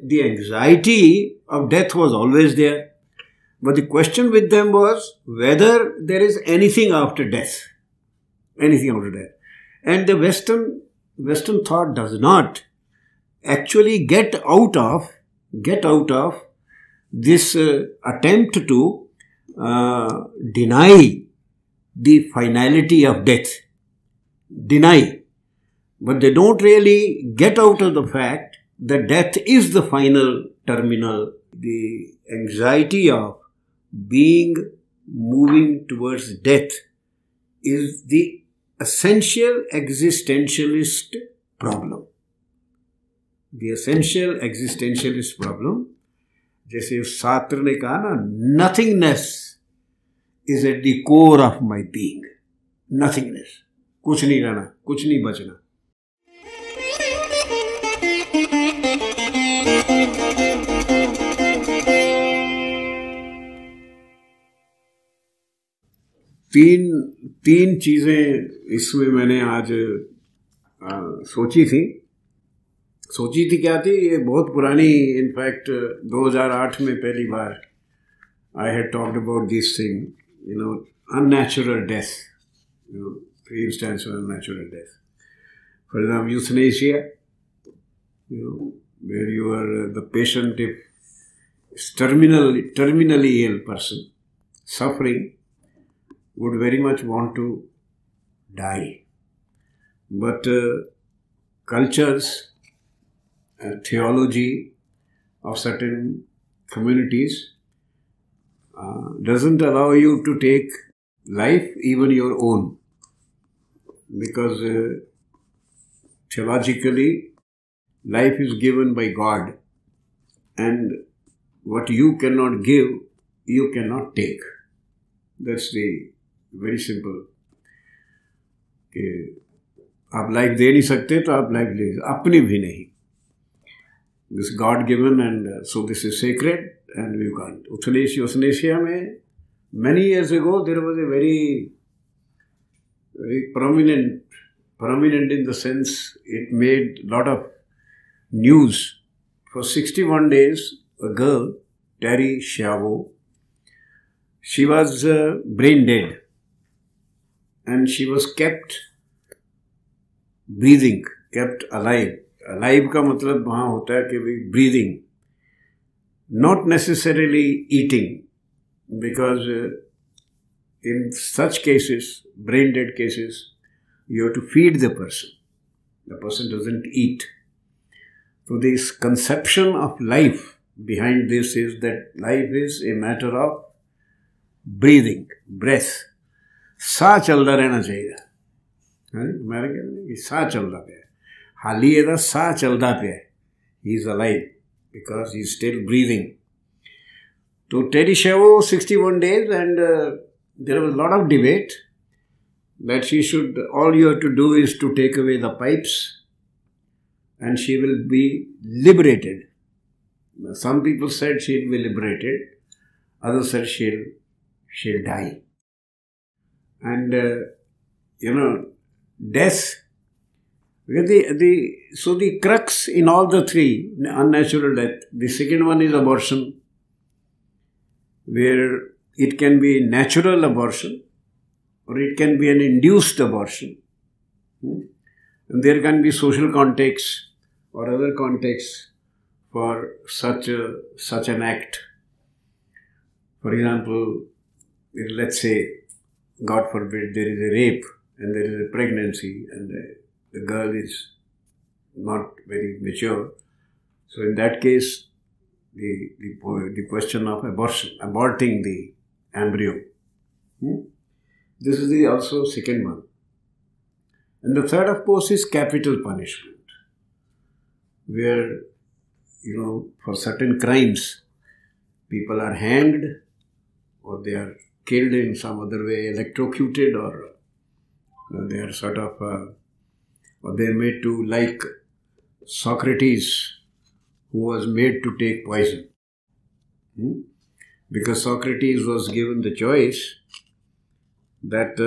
The anxiety of death was always there. But the question with them was whether there is anything after death. Anything after death. And the Western thought does not actually get out of this attempt to deny the finality of death. Deny. But they don't really get out of the fact that death is the final terminal. The anxiety of moving towards death is the essential existentialist problem. The essential existentialist problem, जैसे Sartre ने कहा ना, nothingness is at the core of my being. Nothingness. कुछ नहीं रहना, कुछ नहीं बचना. तीन चीजें इसमें मैंने आज सोची थी क्या थी, ये बहुत पुरानी, इनफैक्ट 2008 में पहली बार I had talked about this thing, unnatural death, three instances of unnatural death. For example, euthanasia, where you are the patient, if is terminally ill person, suffering, would very much want to die. But cultures and theology of certain communities doesn't allow you to take life, even your own, because theologically life is given by God, and what you cannot give, you cannot take. That's the very simple. कि आप life दे नहीं सकते तो आप life ले अपनी भी नहीं. This God given, and so this is sacred and we can't. Euthanasia में many years ago there was a very prominent in the sense it made a lot of news. For 61 days, a girl, Terri Schiavo, she was brain dead, and she was kept breathing, kept alive. Alive का मतलब वहाँ होता है कि breathing, not necessarily eating, because in such cases, brain dead cases, you have to feed the person. The person doesn't eat. So this conception of life behind this is that life is a matter of breathing, breath. Sah चलता रहना चाहिए. मेरा कहना है कि साह चलता पे है. हाली ਇਹਦਾ ਸਾਹ चलता पे है. He is alive because he is still breathing. So Terri Schiavo, 61 days, and there was a lot of debate that she should, all you have to do is to take away the pipes and she will be liberated. Some people said she will be liberated, others said she'll die. And death, so the crux in all the three, unnatural death, the second one is abortion, where it can be natural abortion or it can be an induced abortion. And there can be social context or other contexts for such an act. For example, let's say, God forbid, there is a rape and there is a pregnancy and the girl is not very mature. So in that case, the question of aborting the embryo. This is also second one. And the third, of course, is capital punishment, where, for certain crimes, people are hanged or they are killed in some other way, electrocuted, or they are sort of, or they are made to, like Socrates, who was made to take poison. Because Socrates was given the choice that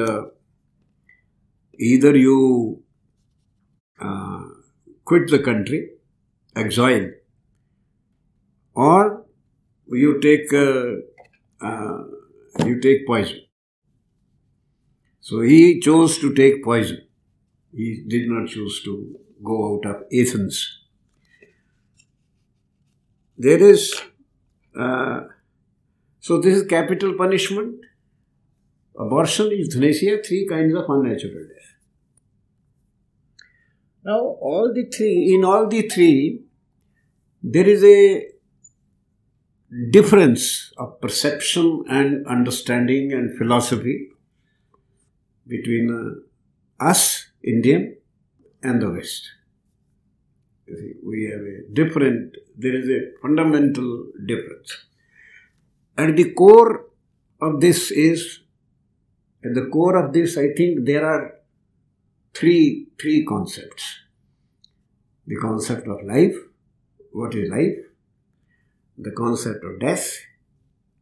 either you quit the country, exile, or you take poison. So he chose to take poison. He did not choose to go out of Athens. There is, so this is capital punishment. Abortion, euthanasia, 3 kinds of unnatural death. Now, in all the three, there is a difference of perception and understanding and philosophy between us, Indian, and the West. We have there is a fundamental difference. At the core of this, I think there are three concepts. The concept of life, what is life? The concept of death,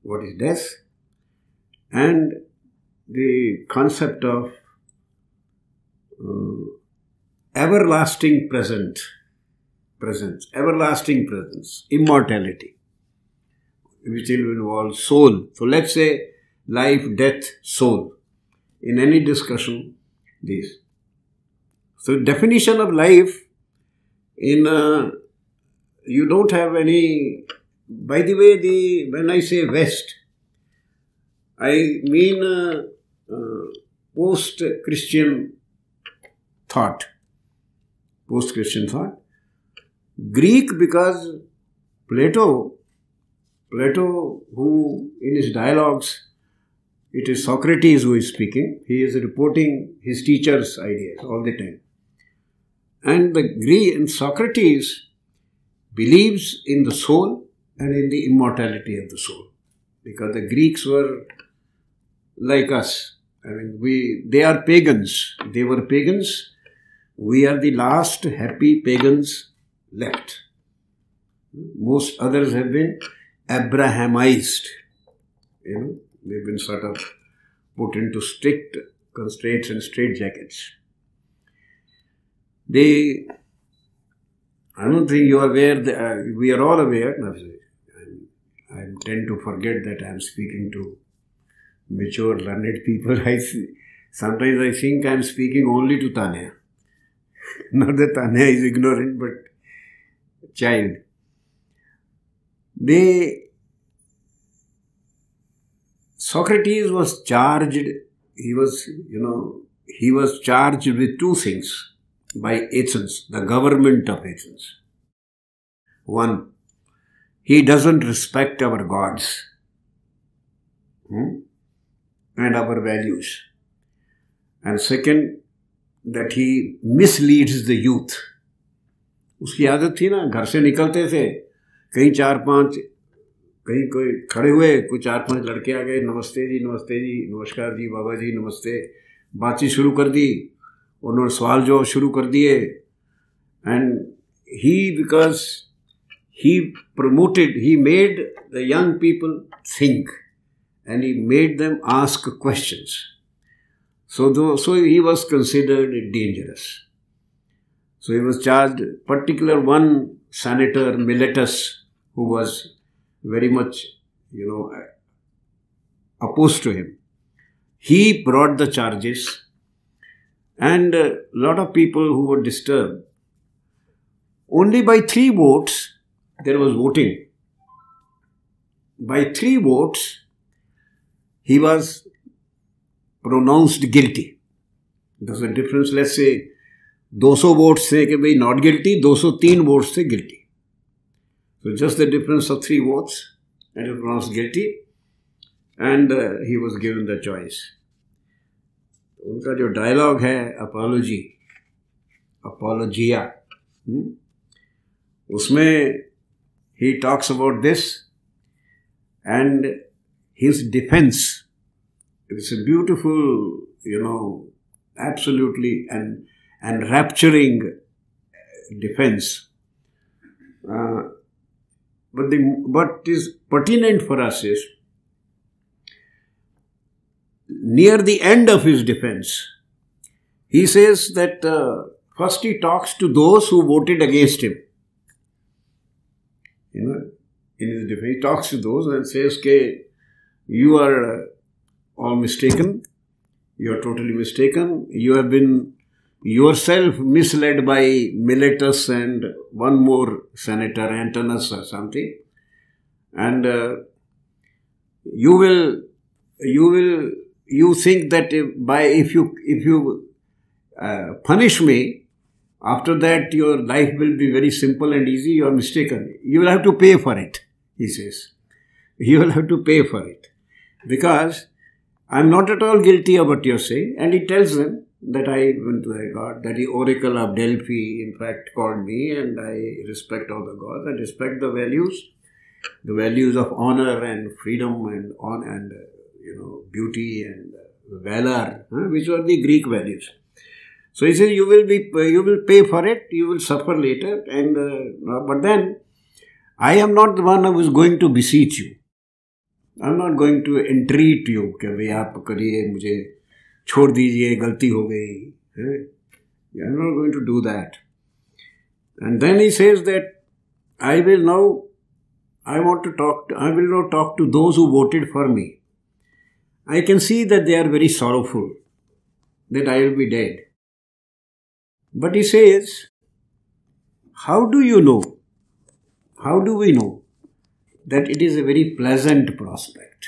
what is death? And the concept of everlasting presence, immortality, which will involve soul. So let's say life, death, soul. In any discussion, these. So definition of life, you don't have any. By the way, when I say West, I mean post-Christian thought. Greek, because Plato, who in his dialogues, it is Socrates who is speaking. He is reporting his teacher's ideas all the time. And Socrates believes in the soul and in the immortality of the soul. Because the Greeks were like us. I mean, they are pagans. They were pagans. We are the last happy pagans left. Most others have been Abrahamized. They've been sort of put into strict constraints and straitjackets. I don't think you are aware, we are all aware. I tend to forget that I am speaking to mature, learned people. Sometimes I think I am speaking only to Tanya. Not that Tanya is ignorant, but child. Socrates was charged, he was charged with 2 things by Athens, the government of Athens. 1, he doesn't respect our gods and our values. And second, that he misleads the youth. उसकी आदत थी ना, घर से निकलते थे, कहीं 4-5, कहीं कोई खड़े हुए, कोई 4-5 लड़के आ गए, नमस्ते जी, नमस्कार जी, बाबा जी, नमस्ते, बातचीत शुरू कर दी, उन्होंने सवाल जो शुरू कर दिए. And because he made the young people think, and he made them ask questions. So he was considered dangerous. So he was charged, particular one senator, Miletus, who was very much, opposed to him. He brought the charges, and a lot of people who were disturbed. Only by 3 votes, there was voting. By 3 votes, he was pronounced guilty. There's a difference. Let's say 200 votes say कि भाई not guilty, 203 votes say guilty. So just the difference of 3 votes, and he was pronounced guilty, and he was given the choice. उनका जो dialogue है apologia, उसमें he talks about this, and his defense. It's a beautiful, absolutely and rapturing defense. But what is pertinent for us is, near the end of his defense, he says that first he talks to those who voted against him. in his defense, he talks to those and says, okay, you are all mistaken. You are totally mistaken. You have been yourself misled by Miletus and one more senator, Antinous or something. And you think that if you punish me, after that your life will be very simple and easy. You are mistaken. You will have to pay for it, he says. You will have to pay for it. Because I am not at all guilty of what you are saying. And he tells them that I went to the god, that the oracle of Delphi in fact called me, and I respect all the gods. I respect the values of honor and freedom and beauty and valor, which were the Greek values. So he says, you will pay for it, you will suffer later, and but then I am not the one who is going to beseech you. I am not going to entreat you कि भाई आप करिए, मुझे छोड़ दीजिए, गलती हो गई. I am not going to do that. And then he says that I will not talk to those who voted for me. I can see that they are very sorrowful that I will be dead. But he says, how do you know? How do we know that it is a very pleasant prospect?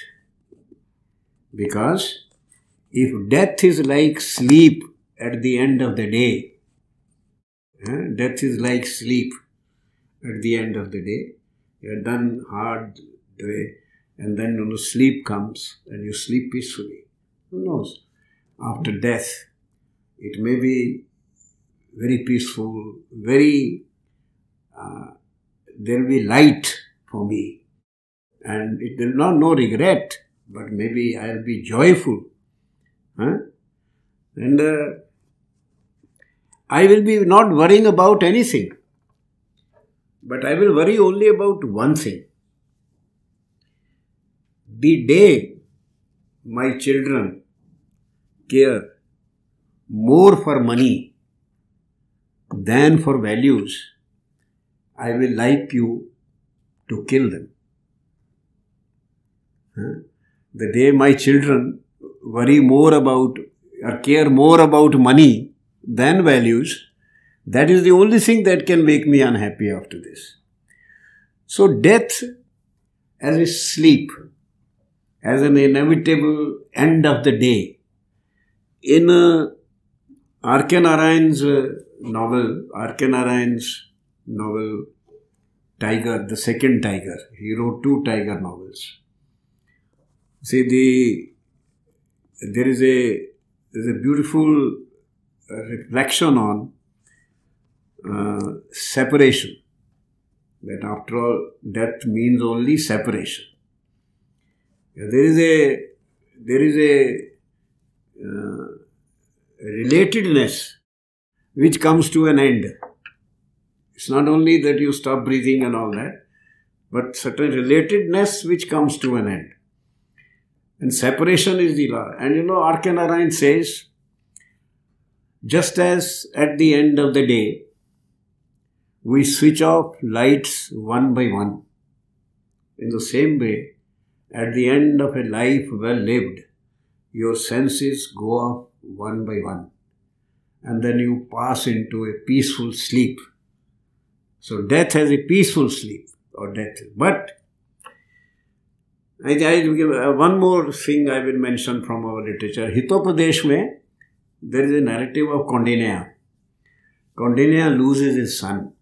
Because if death is like sleep at the end of the day, death is like sleep at the end of the day. You have done hard day, and then sleep comes and you sleep peacefully. Who knows? After death, it may be very peaceful, there will be light for me. And it will not no regret, but maybe I will be joyful. And I will be not worrying about anything. But I will worry only about one thing. The day my children care more for money than for values, I will like you to kill them. The day my children worry more about or care more about money than values, that is the only thing that can make me unhappy after this. So death as a sleep, as an inevitable end of the day. In R.K. Narayan's novel Tiger, the Second Tiger, he wrote 2 tiger novels. See, there is a beautiful reflection on separation. That after all, death means only separation. There is a relatedness which comes to an end. It's not only that you stop breathing and all that, but certain relatedness which comes to an end. And separation is the law. And R.K. Narayan says, just as at the end of the day, we switch off lights one by one. In the same way, at the end of a life well lived, your senses go off one by one. And then you pass into a peaceful sleep. So death has a peaceful sleep or death. But I give one more thing I will mention from our literature. Hitopadesh mein, there is a narrative of Kaundinya. Kaundinya loses his son.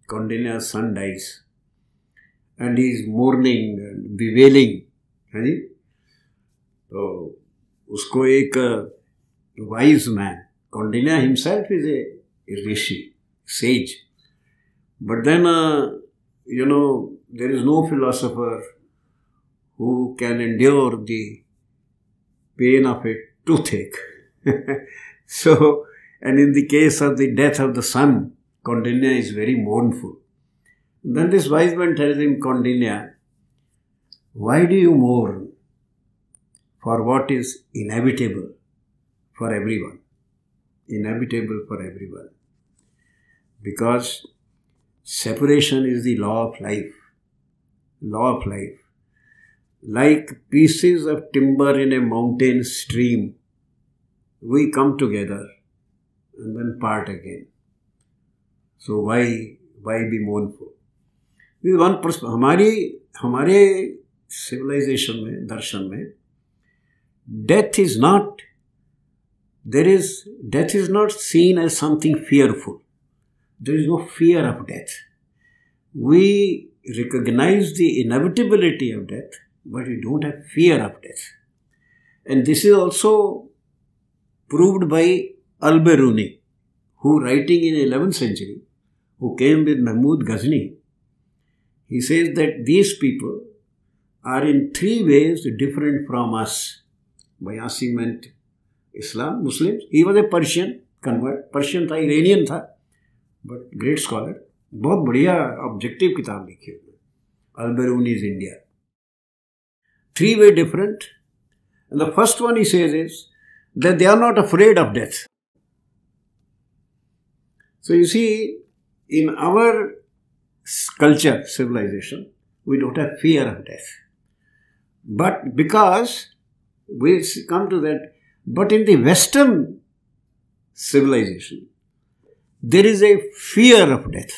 Kaundinya's son dies. And he is mourning and bewailing. So, usko ek wise man. Kaundinya himself is a rishi, sage. But then, there is no philosopher who can endure the pain of a toothache. So, and in the case of the death of the son, Kaundinya is very mournful. Then this wise man tells him, Kaundinya, why do you mourn for what is inevitable for everyone? Inevitable for everyone. Because separation is the law of life. law of life. Like pieces of timber in a mountain stream, we come together and then part again. So why be mournful? One person, हमारे civilization में, darshan में, death is not seen as something fearful. There is no fear of death. We recognize the inevitability of death, but we don't have fear of death. And this is also proved by Al-Biruni, who writing in 11th century, who came with Mahmud Ghazni, he says that these people are in 3 ways different from us. Bayasi meant Islam, Muslims. He was a Persian convert. Persian था, Iranian था, but great scholar. बहुत बढ़िया objective किताब लिखी है Al-Biruni's India. 3 way different. And the first one he says is that they are not afraid of death. So you see, in our culture, civilization, we don't have fear of death. But because we come to that, but in the Western civilization, there is a fear of death.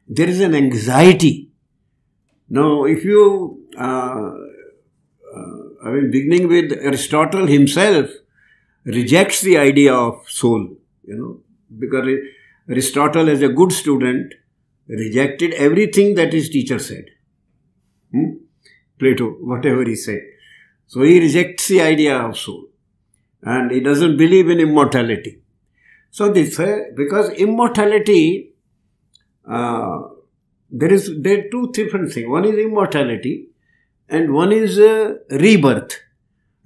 There is an anxiety. Now, if you, beginning with Aristotle himself, rejects the idea of soul, because Aristotle, as a good student, rejected everything that his teacher said. Plato, whatever he said. So he rejects the idea of soul. And he doesn't believe in immortality. So this, because immortality, there are 2 different things. One is immortality and one is rebirth.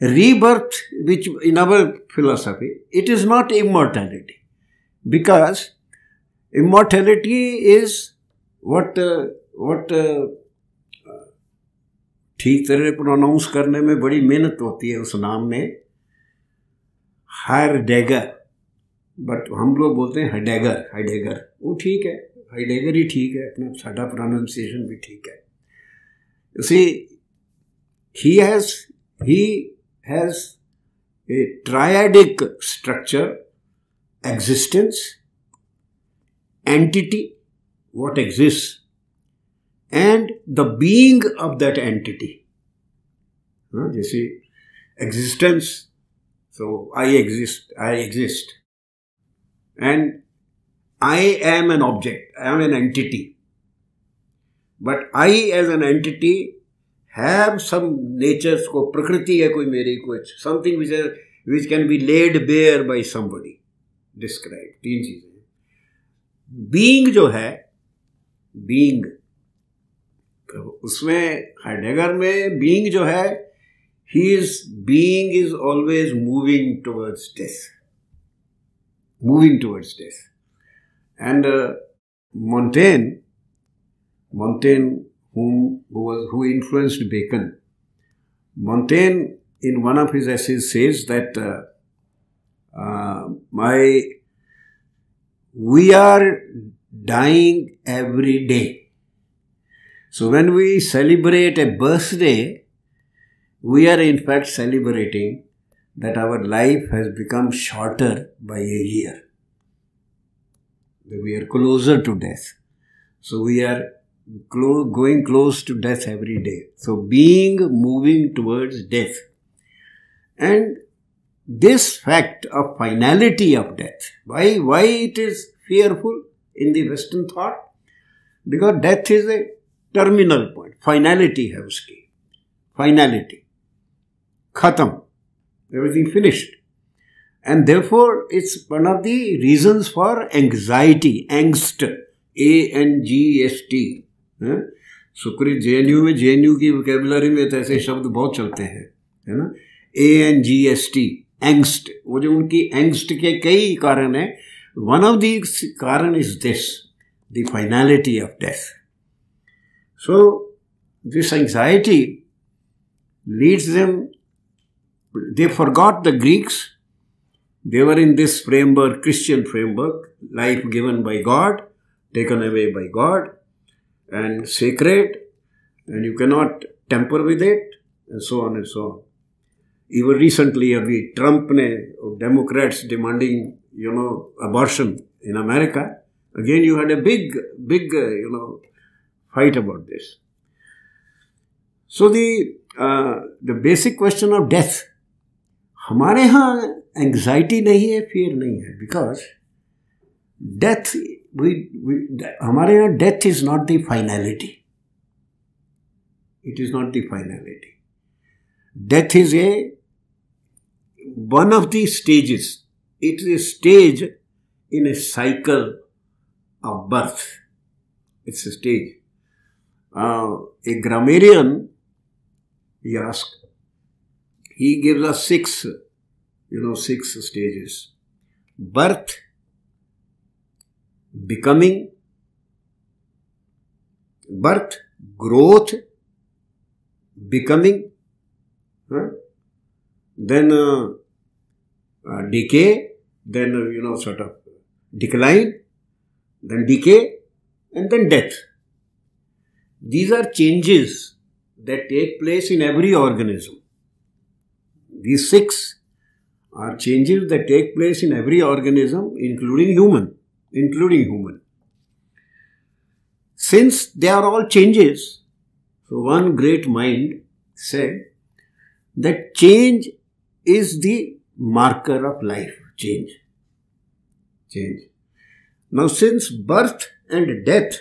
Rebirth, which in our philosophy, it is not immortality. Because immortality is what ठीक तरह pronounce करने में बड़ी मेहनत होती है उस नाम में, हाइडेगर, बट हम लोग बोलते हैं हाइडेगर, वो ठीक है, हाइडेगर ही ठीक है, अपना साडा प्रोनाउंसिएशन भी ठीक है. You see, he has a triadic structure: existence, entity, what exists, and the being of that entity. You see, existence, so I exist, and I am an object, I am an entity. But I as an entity have some natures, ko prakriti hai koi meri, kuch something which can be laid bare by somebody. Describe 3 चीजें. Being जो है, being, उसमें Heidegger में being जो है, his being is always moving towards death. And Montaigne, who influenced Bacon, Montaigne in one of his essays says that we are dying every day. So when we celebrate a birthday, we are in fact celebrating that our life has become shorter by a year. We are closer to death. So we are going close to death every day. So being moving towards death. And this fact of finality of death, why it is fearful in the Western thought? Because death is a terminal point. Finality है उसकी. Finality. Khatam. Everything finished. And therefore, it's one of the reasons for anxiety, angst, A-N-G-S-T. Sukrut JNU में, JNU की vocabulary में तो ऐसे शब्द बहुत चलते हैं, है ना? A-N-G-S-T, angst. वो जो उनकी angst के कई कारण हैं. One of the कारण is this, the finality of death. So, this anxiety leads them, they forgot the Greeks. They were in this framework, Christian framework, life given by God, taken away by God, and sacred, and you cannot tamper with it, and so on and so on. Even recently, अभी Trump ने Democrats demanding, abortion in America. Again, you had a big, fight about this. So the basic question of death, हमारे यहाँ anxiety नहीं है, fear नहीं है, because death, हमारे यहाँ death is not the finality. It is not the finality. Death is one of the stages. It is a stage in a cycle of birth. It's a stage. A grammarian, he gives us six stages. Birth, becoming, growth, becoming, then decay, then sort of decline, then decay, and then death. These are changes that take place in every organism. These six are changes that take place in every organism, including human. Since they are all changes, so one great mind said that change is the marker of life. Change. Now, since birth and death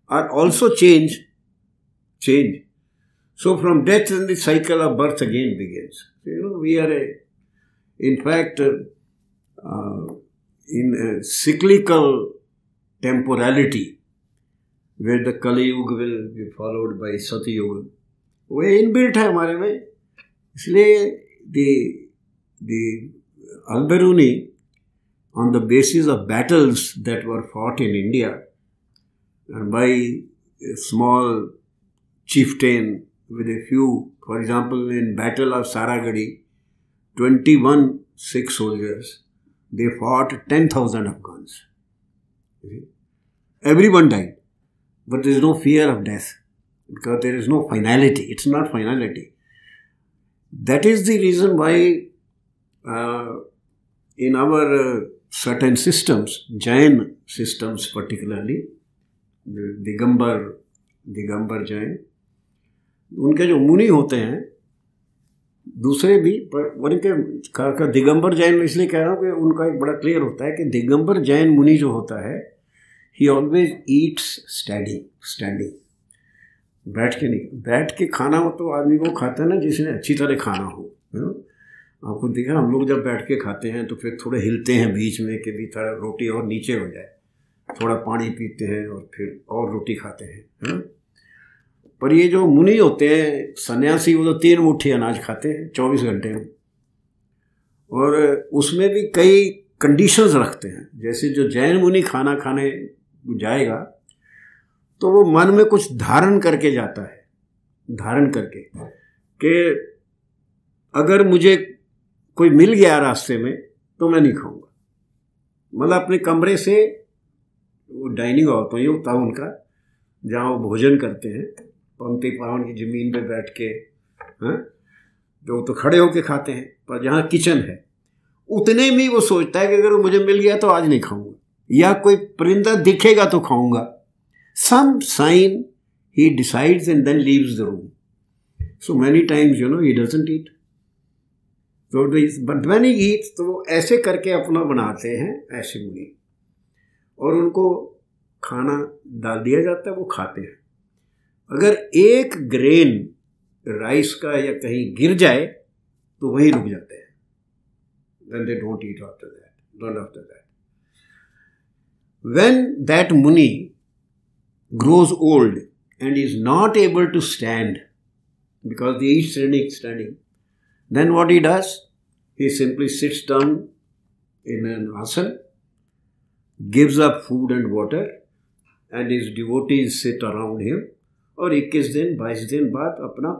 are also change. So from death, then the cycle of birth again begins. We are in fact, in a cyclical temporality, where the Kali Yuga will be followed by Sati Yuga. वो inbuilt है हमारे में. इसलिए the Al-Biruni, on the basis of battles that were fought in India and by a small chieftain with a few, for example, in Battle of Saragadi, 21 Sikh soldiers, they fought 10,000 Afghans. Everyone died, but there is no fear of death because there is no finality. It's not finality. That is the reason why in our certain systems, Jain systems particularly, Digambar Jain, उनके जो मुनि होते हैं, दूसरे भी, पर उनके दिगंबर जैन इसलिए कह रहा हूँ कि उनका एक बड़ा क्लियर होता है कि दिगंबर जैन मुनि जो होता है, ही ऑलवेज ईट्स स्टैंडिंग, बैठ के नहीं. बैठ के खाना हो तो आदमी को खाता है ना जिसने अच्छी तरह खाना हो. आपको देखा, हम लोग जब बैठ के खाते हैं तो फिर थोड़े हिलते हैं बीच में कि भी थोड़ा रोटी और नीचे हो जाए, थोड़ा पानी पीते हैं और फिर और रोटी खाते हैं, है ना. पर ये जो मुनि होते हैं, सन्यासी, वो तो 3 मुट्ठी अनाज खाते हैं 24 घंटे में, और उसमें भी कई कंडीशंस रखते हैं. जैसे जो जैन मुनि खाना खाने जाएगा तो वो मन में कुछ धारण करके जाता है, धारण करके कि अगर मुझे कोई मिल गया रास्ते में तो मैं नहीं खाऊंगा. मतलब अपने कमरे से, वो डाइनिंग हॉल तो ये होता है उनका, जहाँ वो भोजन करते हैं, पंक्ति पावन की ज़मीन पे बैठ के, जो तो खड़े होके खाते हैं, पर जहाँ किचन है उतने में वो सोचता है कि अगर मुझे मिल गया तो आज नहीं खाऊंगा, या कोई परिंदा दिखेगा तो खाऊंगा. Some sign he decides and then leaves the room. So many times he doesn't eat. तो बट व्हेन ही ईट्स, तो वो ऐसे करके अपना बनाते हैं ऐसे मुनि, और उनको खाना डाल दिया जाता है, वो खाते हैं. अगर एक ग्रेन राइस का या कहीं गिर जाए तो वहीं रुक जाते हैं. Then they don't eat after that. Not after that. When that Muni grows old and is not able to stand because they eat standing, then what he does? He simply sits down in an asana, gives up food and water, and his devotees sit around him. और 21 दिन 22 दिन बाद अपना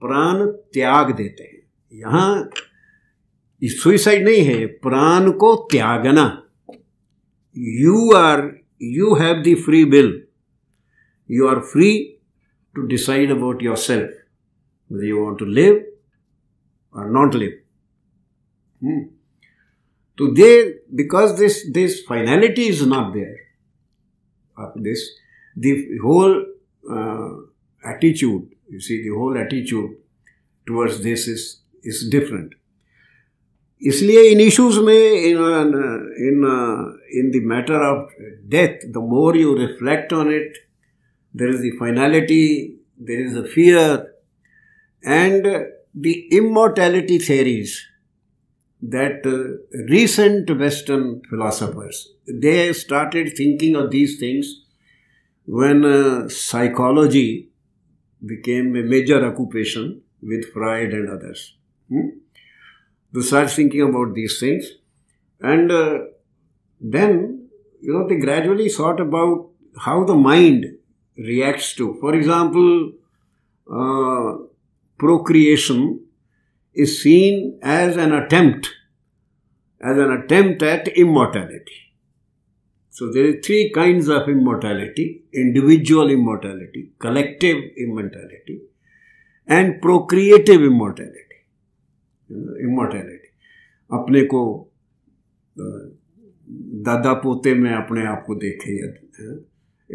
प्राण त्याग देते हैं. यहाँ सुइसाइड नहीं है, प्राण को त्यागना. You have the free will. You are free to decide about yourself, whether you want to live or not live. So because this finality is not there, the whole attitude, you see, the whole attitude towards this is different. इसलिए इन issues में in the matter of death, the more you reflect on it, there is the finality, there is the fear, and the immortality theories that recent Western philosophers, they started thinking of these things when psychology became a major occupation with Freud and others. They started thinking about these things, and then, they gradually thought about how the mind reacts to, for example, procreation is seen as an attempt at immortality. So there are three kinds of immortality: individual immortality, collective immortality, and procreative immortality. Immortality, अपने को दादा पोते में अपने आप को देखे,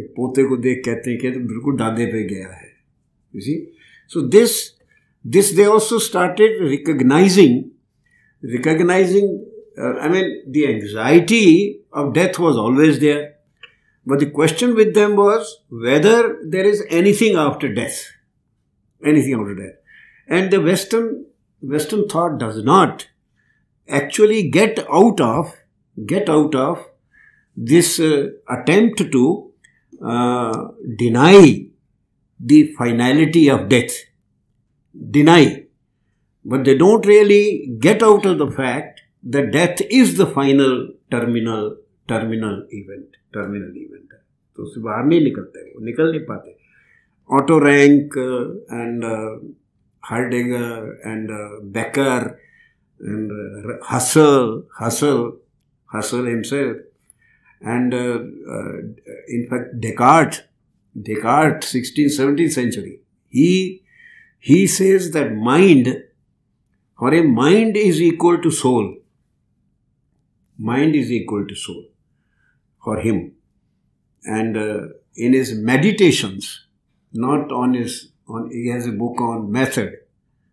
एक पोते को देख कहते हैं कि तो बिल्कुल दादे पे गया है. You see, so this they also started recognizing. The anxiety of death was always there, but the question with them was whether there is anything after death, and the Western thought does not actually get out of this attempt to deny the finality of death. Deny. But they don't really get out of the fact that death is the final terminal event. तो उससे बाहर नहीं निकलते, वो निकल नहीं पाते. Otto Rank and Heidegger and Becker and Husserl himself, and in fact Descartes, 16th, 17th century, he says that for a mind is equal to soul. Mind is equal to soul for him. And in his meditations, not on he has a book on method,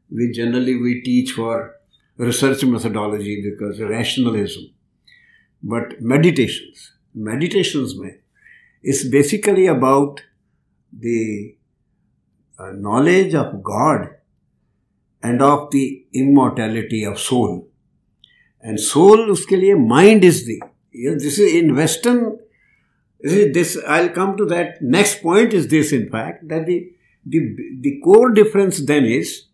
which generally we teach for research methodology because rationalism. But meditations mein, is basically about the knowledge of God and of the immortality of soul. And soul, uske liye mind is this is in Western, this I'll come to that. Next point is this, in fact, that the core difference then is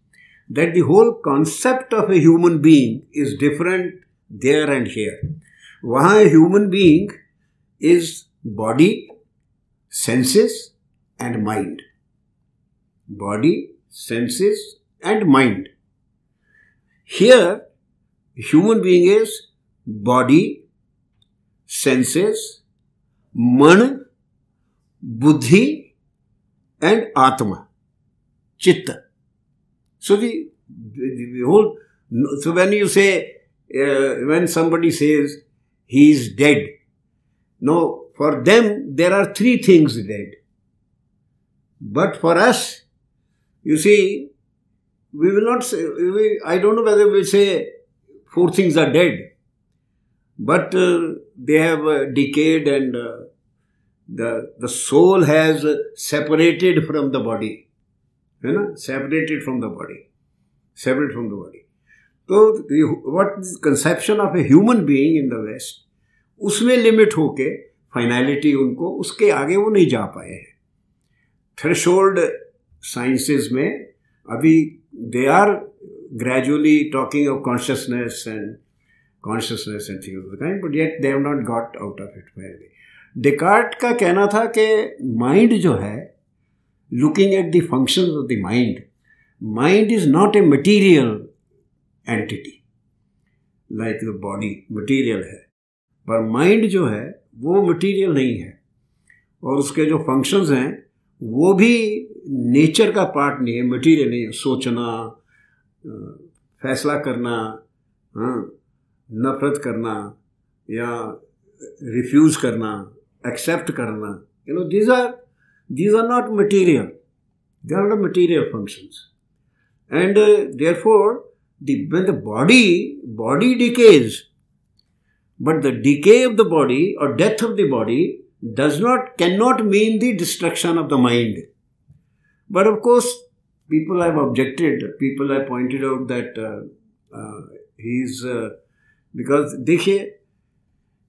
that the whole concept of a human being is different there and here. Wahan a human being is body, senses and mind. Body, senses and mind. Here, human being is body, senses, man, buddhi and atma, chitta. So the whole, so when you say, when somebody says he is dead, no, for them there are three things dead. But for us, you see, we will not say, I don't know whether we'll say four things are dead, but they have decayed, and the soul has separated from the body. Separated from the body. So, what is conception of a human being in the West, उसमें limit होके finality उनको, उसके आगे वो नहीं जा पाए हैं. थ्रेशोल्ड साइंसेस में अभी they are gradually talking of consciousness and things of the kind, but yet they have not got out of it fairly. Descartes का कहना था कि mind जो है, looking at the functions of the mind is not a material entity like the body material है, पर mind जो है वो material नहीं है, और उसके जो functions हैं वो भी नेचर का पार्ट नहीं है, मटीरियल नहीं है। सोचना, फैसला करना, नफरत करना या रिफ्यूज करना, एक्सेप्ट करना, these are not material. They are not material functions. And therefore, when the body decays, but the decay of the body or death of the body cannot mean the destruction of the mind. But of course, people have objected, people have pointed out that because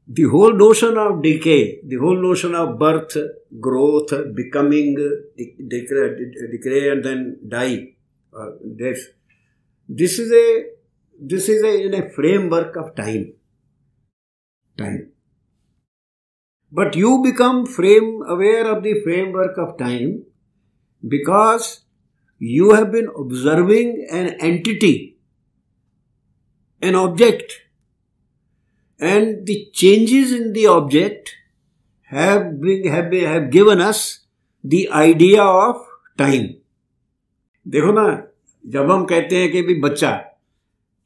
the whole notion of decay, the whole notion of birth, growth, becoming, decay and then die, death, this is in a framework of time. But you become aware of the framework of time because you have been observing an entity, an object, and the changes in the object have given us the idea of time. देखो ना, जब हम कहते हैं कि भी बच्चा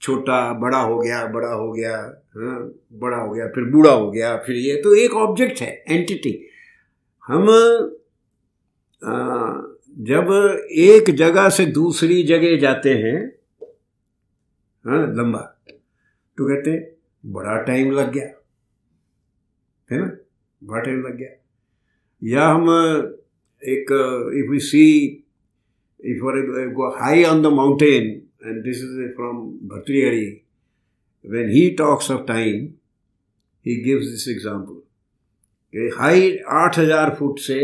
छोटा बड़ा हो गया, बड़ा हो गया, फिर बूढ़ा हो गया, फिर ये तो एक ऑब्जेक्ट है, एंटिटी। हम जब एक जगह से दूसरी जगह जाते हैं लंबा, तो कहते हैं बड़ा टाइम लग गया, है ना, बड़ा टाइम लग गया। या हम if we see, if we go high on the mountain, and this is from Bhartrihari, when he talks of time, he gives this example. High 8000 foot से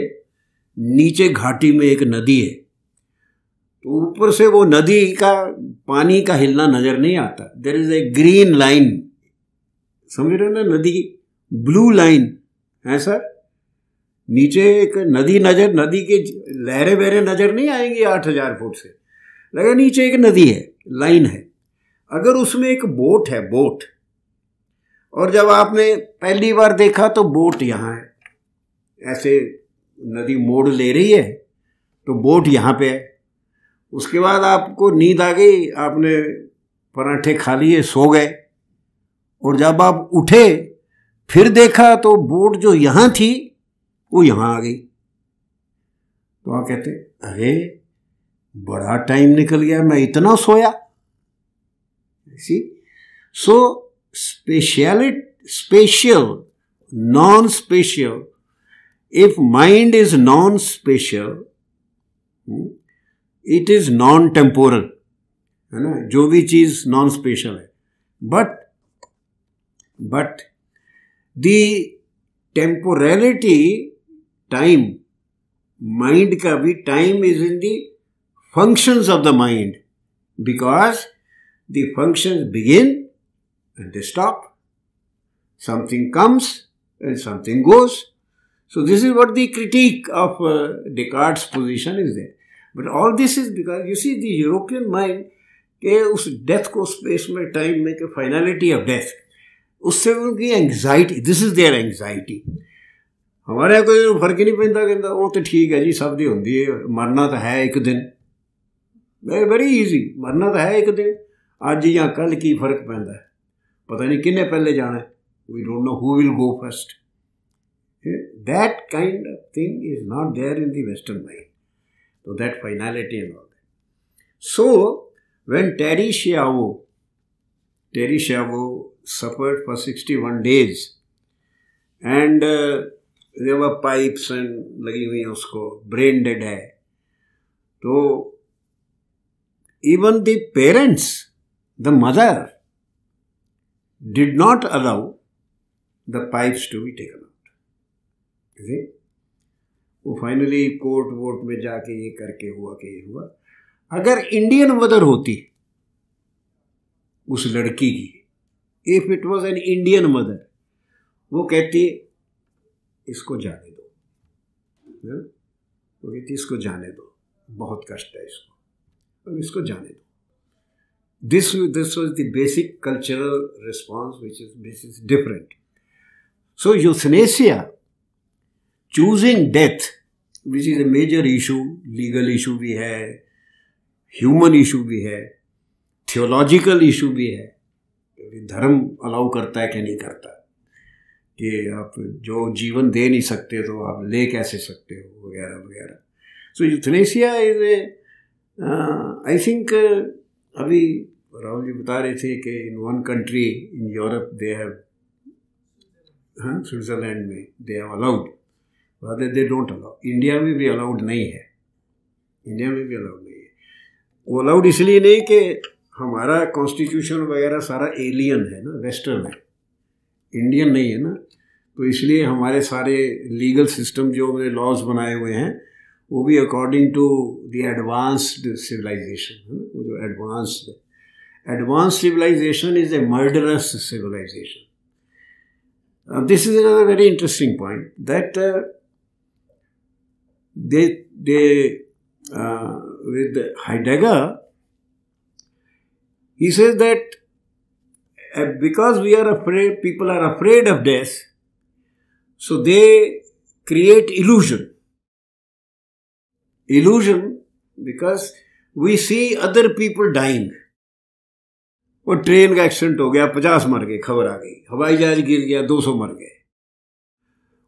नीचे घाटी में एक नदी है, तो ऊपर से वो नदी का पानी का हिलना नजर नहीं आता। There is a green line, समझ रहे हो ना, नदी की ब्लू लाइन है सर। नीचे एक नदी की लहरें वहरें नजर नहीं आएंगी 8000 फुट से, लगा नीचे एक नदी है, लाइन है। अगर उसमें एक बोट है, बोट, और जब आपने पहली बार देखा तो बोट यहाँ है, ऐसे नदी मोड़ ले रही है तो बोट यहाँ पे है। उसके बाद आपको नींद आ गई, आपने पराठे खा लिए, सो गए, और जब आप उठे फिर देखा तो बोट जो यहाँ थी वो यहाँ आ गई। तो आप कहते अरे बड़ा टाइम निकल गया, मैं इतना सोया। सो spatial, non-spatial, if mind is non-spatial, it is non-temporal, है ना, जो भी चीज non-spatial है। but the temporality, time, mind का भी time is in the functions of the mind, because the functions begin and they stop. Something comes and something goes. So this is what the critique of Descartes' position is there. But all this is because you see the European mind के उस death को space में, time में, के finality of death, उससे उनकी anxiety, this is their anxiety. हमारे यहाँ कोई फर्क ही नहीं पैंदा, कहता वो तो ठीक है जी, सब दी होंगी है, मरना तो है एक दिन, वेरी ईजी, मरना तो है एक दिन, आज या कल की फर्क पैंदा है, पता नहीं किन्ने पहले जाना है, we don't know who will go first. That kind of thing is not there in the western mind, तो that finality and all that. So when Terry Schiavo suffered for 61 days and there were pipes and लगी हुई हैं उसको, brain dead है, तो even the parents, the mother, did not allow the pipes to be taken out. You see? वो finally court vote में जाके ये करके हुआ कि ये हुआ। अगर इंडियन मदर होती उस लड़की की, if it was an Indian mother, वो कहती इसको जाने दो, वो कहती इसको जाने दो, बहुत कष्ट है इसको, अब इसको जाने दो। This was the basic cultural response which is different. So euthanasia, choosing death, which is a major issue, legal issue भी है, ह्यूमन इशू भी है, थियोलॉजिकल इशू भी है, धर्म अलाउ करता है कि नहीं करता, कि आप जो जीवन दे नहीं सकते तो आप ले कैसे सकते हो, वगैरह वगैरह. So euthanasia is a, I think अभी राहुल जी बता रहे थे कि in one country in Europe they have, Switzerland में they have allowed, rather they don't allow. India में भी अलाउड नहीं है, इंडिया में भी अलाउड नहीं है. वो अलाउड इसलिए नहीं कि हमारा कॉन्स्टिट्यूशन वगैरह सारा एलियन है ना, वेस्टर्न है, इंडियन नहीं है ना, तो इसलिए हमारे सारे लीगल सिस्टम जो हमने लॉज बनाए हुए हैं वो भी according to the advanced civilization है ना. वो जो advanced civilization is a murderous civilization. This is a very interesting point that with Heidegger, he says that because we are afraid, people are afraid of death, so they create illusion. Illusion because we see other people dying. वो train का accident हो गया, 50 मर गए, खबर आ गई, हवाई जहाज गिर गया, 200 मर गए,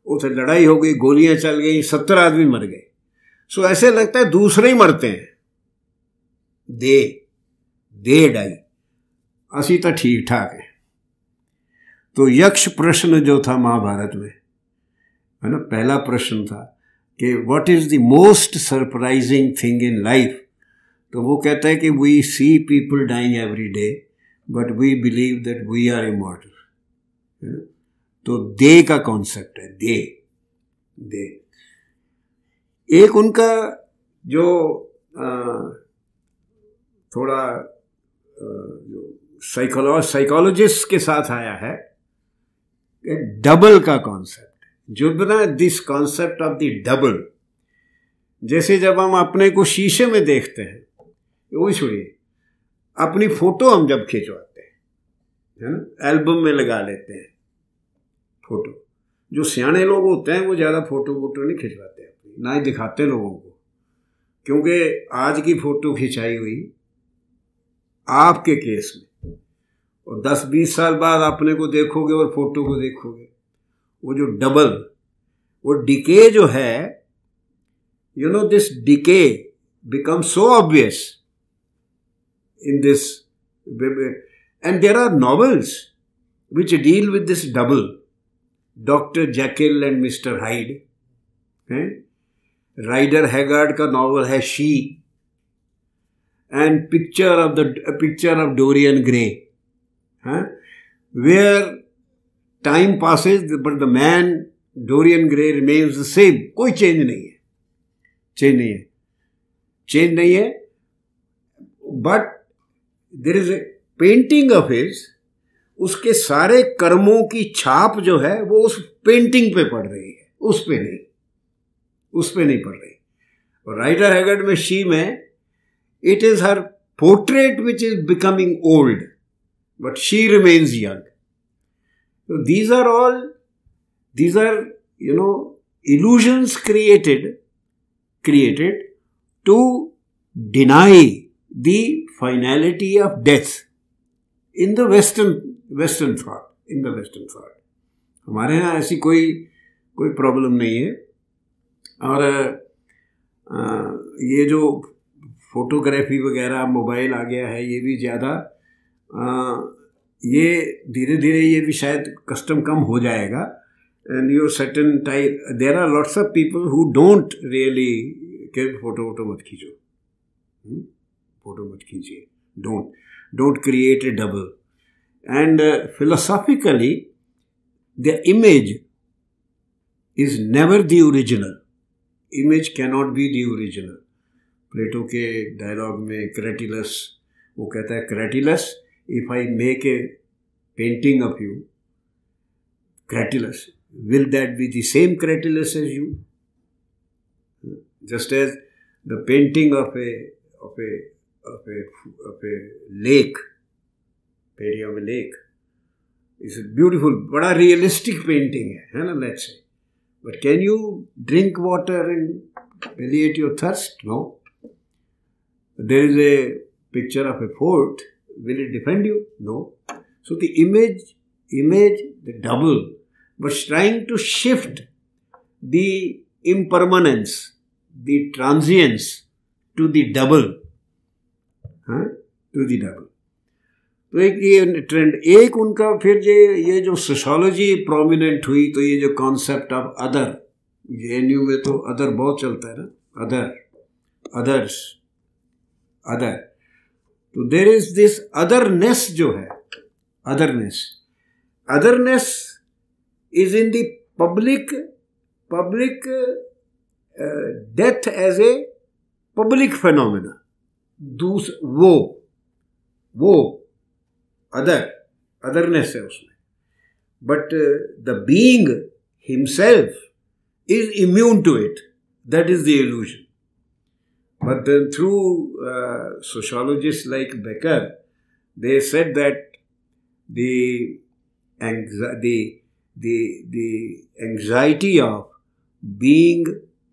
उसे लड़ाई हो गई, गोलियां चल गई, 70 आदमी मर गए. सो ऐसे लगता है दूसरे ही मरते हैं, दे डाई, असी तो ठीक ठाक है. तो यक्ष प्रश्न जो था महाभारत में है ना, पहला प्रश्न था कि what is the most surprising thing in life, तो वो कहता है कि we see people dying every day but we believe that we are immortal. तो दे का कॉन्सेप्ट है, दे. एक उनका जो थोड़ा जो साइकोलॉजिस्ट के साथ आया है, डबल का कॉन्सेप्ट, जो बना this concept of the double. जैसे जब हम अपने को शीशे में देखते हैं, वही छोड़िए, अपनी फोटो हम जब खिंचवाते हैं है ना, एल्बम में लगा लेते हैं फोटो. जो सियाने लोग होते हैं वो ज़्यादा फोटो नहीं खिंचवाते हैं, ना ही दिखाते लोगों को, क्योंकि आज की फ़ोटो खिंचाई हुई आपके केस में, और 10-20 साल बाद अपने को देखोगे और फोटो को देखोगे, वो जो डबल, वो डिके जो है, you know this decay become so obvious in this, and there are novels which deal with this double. Doctor Jekyll and Mister Hyde है, राइडर हैगार्ड का नॉवल है She, and picture of Dorian Gray, where time passes but the man Dorian Gray remains the same. कोई change नहीं है, but there is a painting of his, उसके सारे कर्मों की छाप जो है वो उस पेंटिंग पे पड़ रही है, उस पे नहीं पड़ रही. और राइडर हैगर्ड में शी में it is her portrait which is becoming old but she remains young. So these are you know illusions created to deny the finality of death in the western thought. हमारे यहाँ ऐसी कोई problem नहीं है. और ये जो फोटोग्राफी वगैरह मोबाइल आ गया है, ये भी ज़्यादा, ये धीरे धीरे ये भी शायद कस्टम कम हो जाएगा. And your certain type, there are lots of people who don't really के फोटो मत खींचो, फोटो मत कीजिए, don't create a double. And philosophically the image is never the original. Image cannot be the original. Plato के dialogue में क्रेटिलस, वो कहता है, क्रेटिलस, if I make a painting of you, Cratylus, will that be the same Cratylus as you? Just as the painting of a lake, painting of a lake, is a beautiful, बड़ा realistic painting है ना, let's say. But can you drink water and alleviate your thirst? No. There is a picture of a fort. Will it defend you? No. So the image, the double, but trying to shift the impermanence, the transience to the double, to the double. तो एक ये trend, एक उनका फिर ये जो sociology prominent हुई, तो ये जो कॉन्सेप्ट ऑफ अदर, जेएनयू में तो अदर बहुत चलता है ना, अदर, अदर्स, अदर. तो देयर इज दिस अदरनेस जो है, otherness is in the public death as a public phenomena. वो अदरनेस है उसमें. But the being himself is immune to it. That is the illusion. But then through sociologists like Becker, they said that the anxiety of being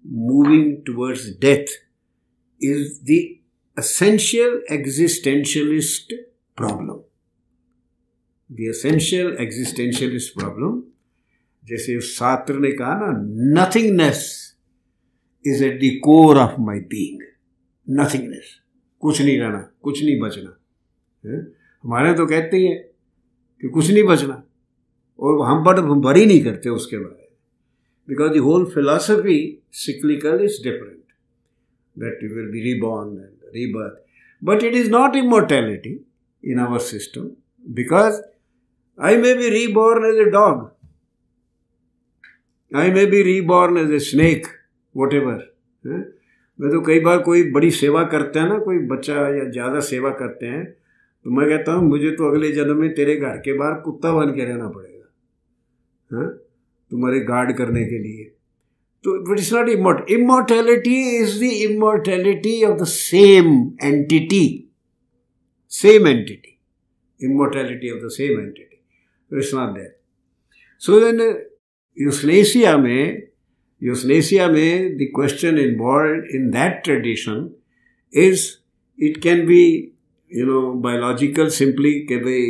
moving towards death is the essential existentialist problem. The essential existentialist problem, जैसे Sartre ने कहा ना, nothingness is at the core of my being. Nothingness, कुछ नहीं रहना, कुछ नहीं बचना. हमारे तो कहते ही हैं कि कुछ नहीं बचना, और हम बरी नहीं करते उसके बारे में, because the whole philosophy cyclical is different, that you will be reborn and rebirth. But it is not immortality in our system, because I may be reborn as a dog, I may be reborn as a snake, whatever. मैं तो कई बार कोई बड़ी सेवा करते हैं ना, कोई बच्चा या ज़्यादा सेवा करते हैं, तो मैं कहता हूँ मुझे तो अगले जन्म में तेरे घर के बाहर कुत्ता बन के रहना पड़ेगा, तुम्हारे गार्ड करने के लिए. तो but it's not immortality is the immortality of the same entity, immortality of the same entity. So it's not there. So then euthanasia में the question involved in that tradition is it can be biological, simply कि भाई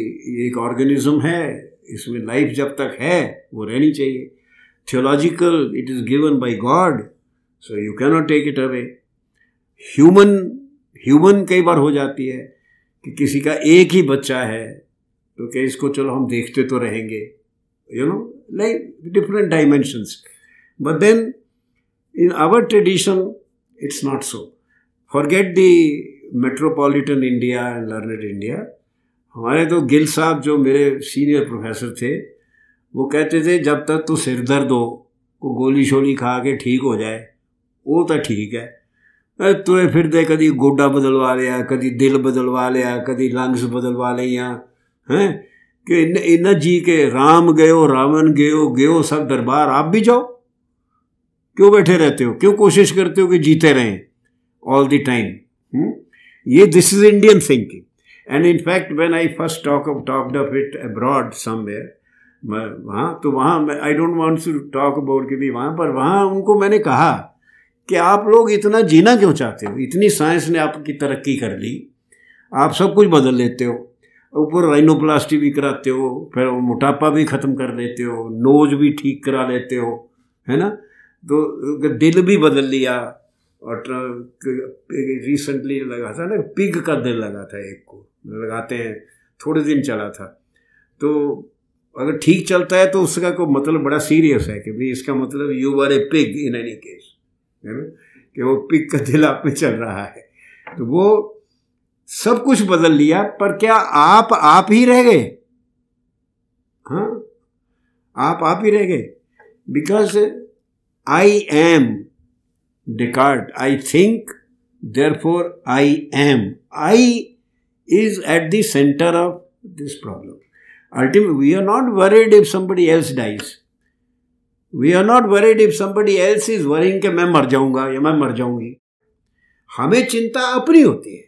एक organism है, इसमें life जब तक है वो रहनी चाहिए. theological, it is given by God, so you cannot take it away. human कई बार हो जाती है कि किसी का एक ही बच्चा है, तो क्या इसको चलो हम देखते तो रहेंगे, like different dimensions. But then in our tradition it's not so. Forget the metropolitan India and learned India. हमारे तो गिल साहब जो मेरे सीनियर प्रोफेसर थे, वो कहते थे जब तक तू सिर दर्द हो को गोली शोली खा के ठीक हो जाए वो तो ठीक है. तुए फिर दे कदी गोडा बदलवा लिया, कदी दिल बदलवा लिया, कदी लंग्स बदलवा लिया, हैं कि इन जी के राम गयो रावण गयो सब दरबार, आप भी जाओ. क्यों बैठे रहते हो, क्यों कोशिश करते हो कि जीते रहें ऑल द टाइम. ये this is Indian thinking. And in fact when I first talked of it abroad somewhere, वहाँ I don't want to talk about कि भी वहाँ उनको मैंने कहा कि आप लोग इतना जीना क्यों चाहते हो, इतनी साइंस ने आपकी तरक्की कर ली, आप सब कुछ बदल लेते हो, ऊपर राइनोप्लास्टी भी कराते हो, फिर मोटापा भी ख़त्म कर देते हो, नोज भी ठीक करा लेते हो, है ना. तो दिल भी बदल लिया. और रिसेंटली लगा था ना, पिग का दिल लगा था, एक को लगाते हैं, थोड़े दिन चला था. तो अगर ठीक चलता है तो उसका कोई मतलब बड़ा सीरियस है कि भाई इसका मतलब you are a pig in any case, है ना, कि वो पिग का दिल आप में चल रहा है. तो वो सब कुछ बदल लिया, पर क्या आप ही रह गए. आप ही रह गए. Because I am Descartes, I think, therefore I am. I is at the center of this problem. Ultimately, we are not worried if somebody else dies. We are not worried if somebody else is worrying कि मैं मर जाऊंगा या मैं मर जाऊंगी. हमें चिंता अपनी होती है,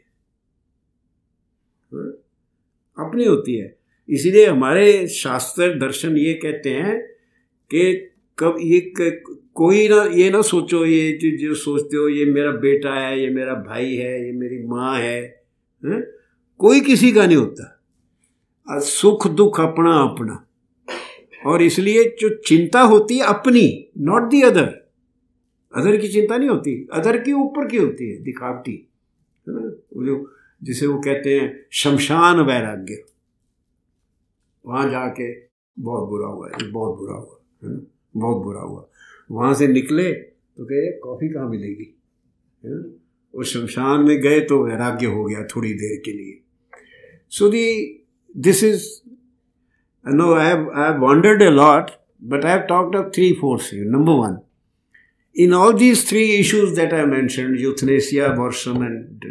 अपनी होती है. इसीलिए हमारे शास्त्र दर्शन ये कहते हैं कि कब ये कोई ना ये ना सोचो, ये जो सोचते हो ये मेरा बेटा है, ये मेरा भाई है, ये मेरी माँ है, कोई किसी का नहीं होता। सुख दुख अपना अपना, और इसलिए जो चिंता होती है अपनी, नॉट दी अदर। अदर की चिंता नहीं होती, अदर की ऊपर की होती है, दिखावटी, है ना, जो जिसे वो कहते हैं शमशान वैराग्य। वहाँ जाके बहुत बुरा हुआ है, बहुत बुरा हुआ है ना, बहुत बुरा हुआ। वहाँ से निकले तो कहे कॉफ़ी कहाँ मिलेगी, है ना। वो शमशान में गए तो वैराग्य हो गया थोड़ी देर के लिए। So this is no, I have wondered a lot, but I have talked of 3-4 things. Number one, in all these 3 issues that I mentioned, euthanasia, abortion, and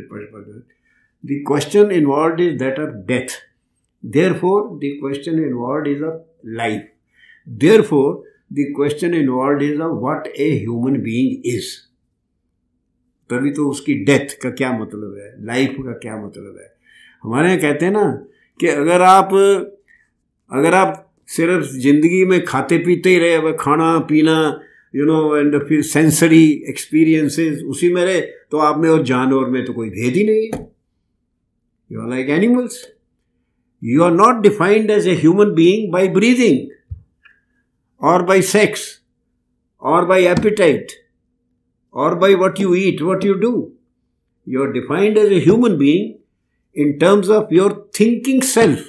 the question involved is that of death. Therefore, the question involved is of life. Therefore, the question involved is of what a human being is. तभी तो उसकी death का क्या मतलब है, life का क्या मतलब है। हमारे यहाँ कहते हैं ना कि अगर आप सिर्फ जिंदगी में खाते पीते ही रहे, खाना पीना, यू नो, एंड फिर सेंसरी एक्सपीरियंसेस उसी में रहे, तो आप में और जानवर में तो कोई भेद ही नहीं है। You are like animals. You are not defined as a human being by breathing और बाय सेक्स और बाय एपिटाइट और by what you eat, what you do. You are defined as a human being in terms of your thinking self,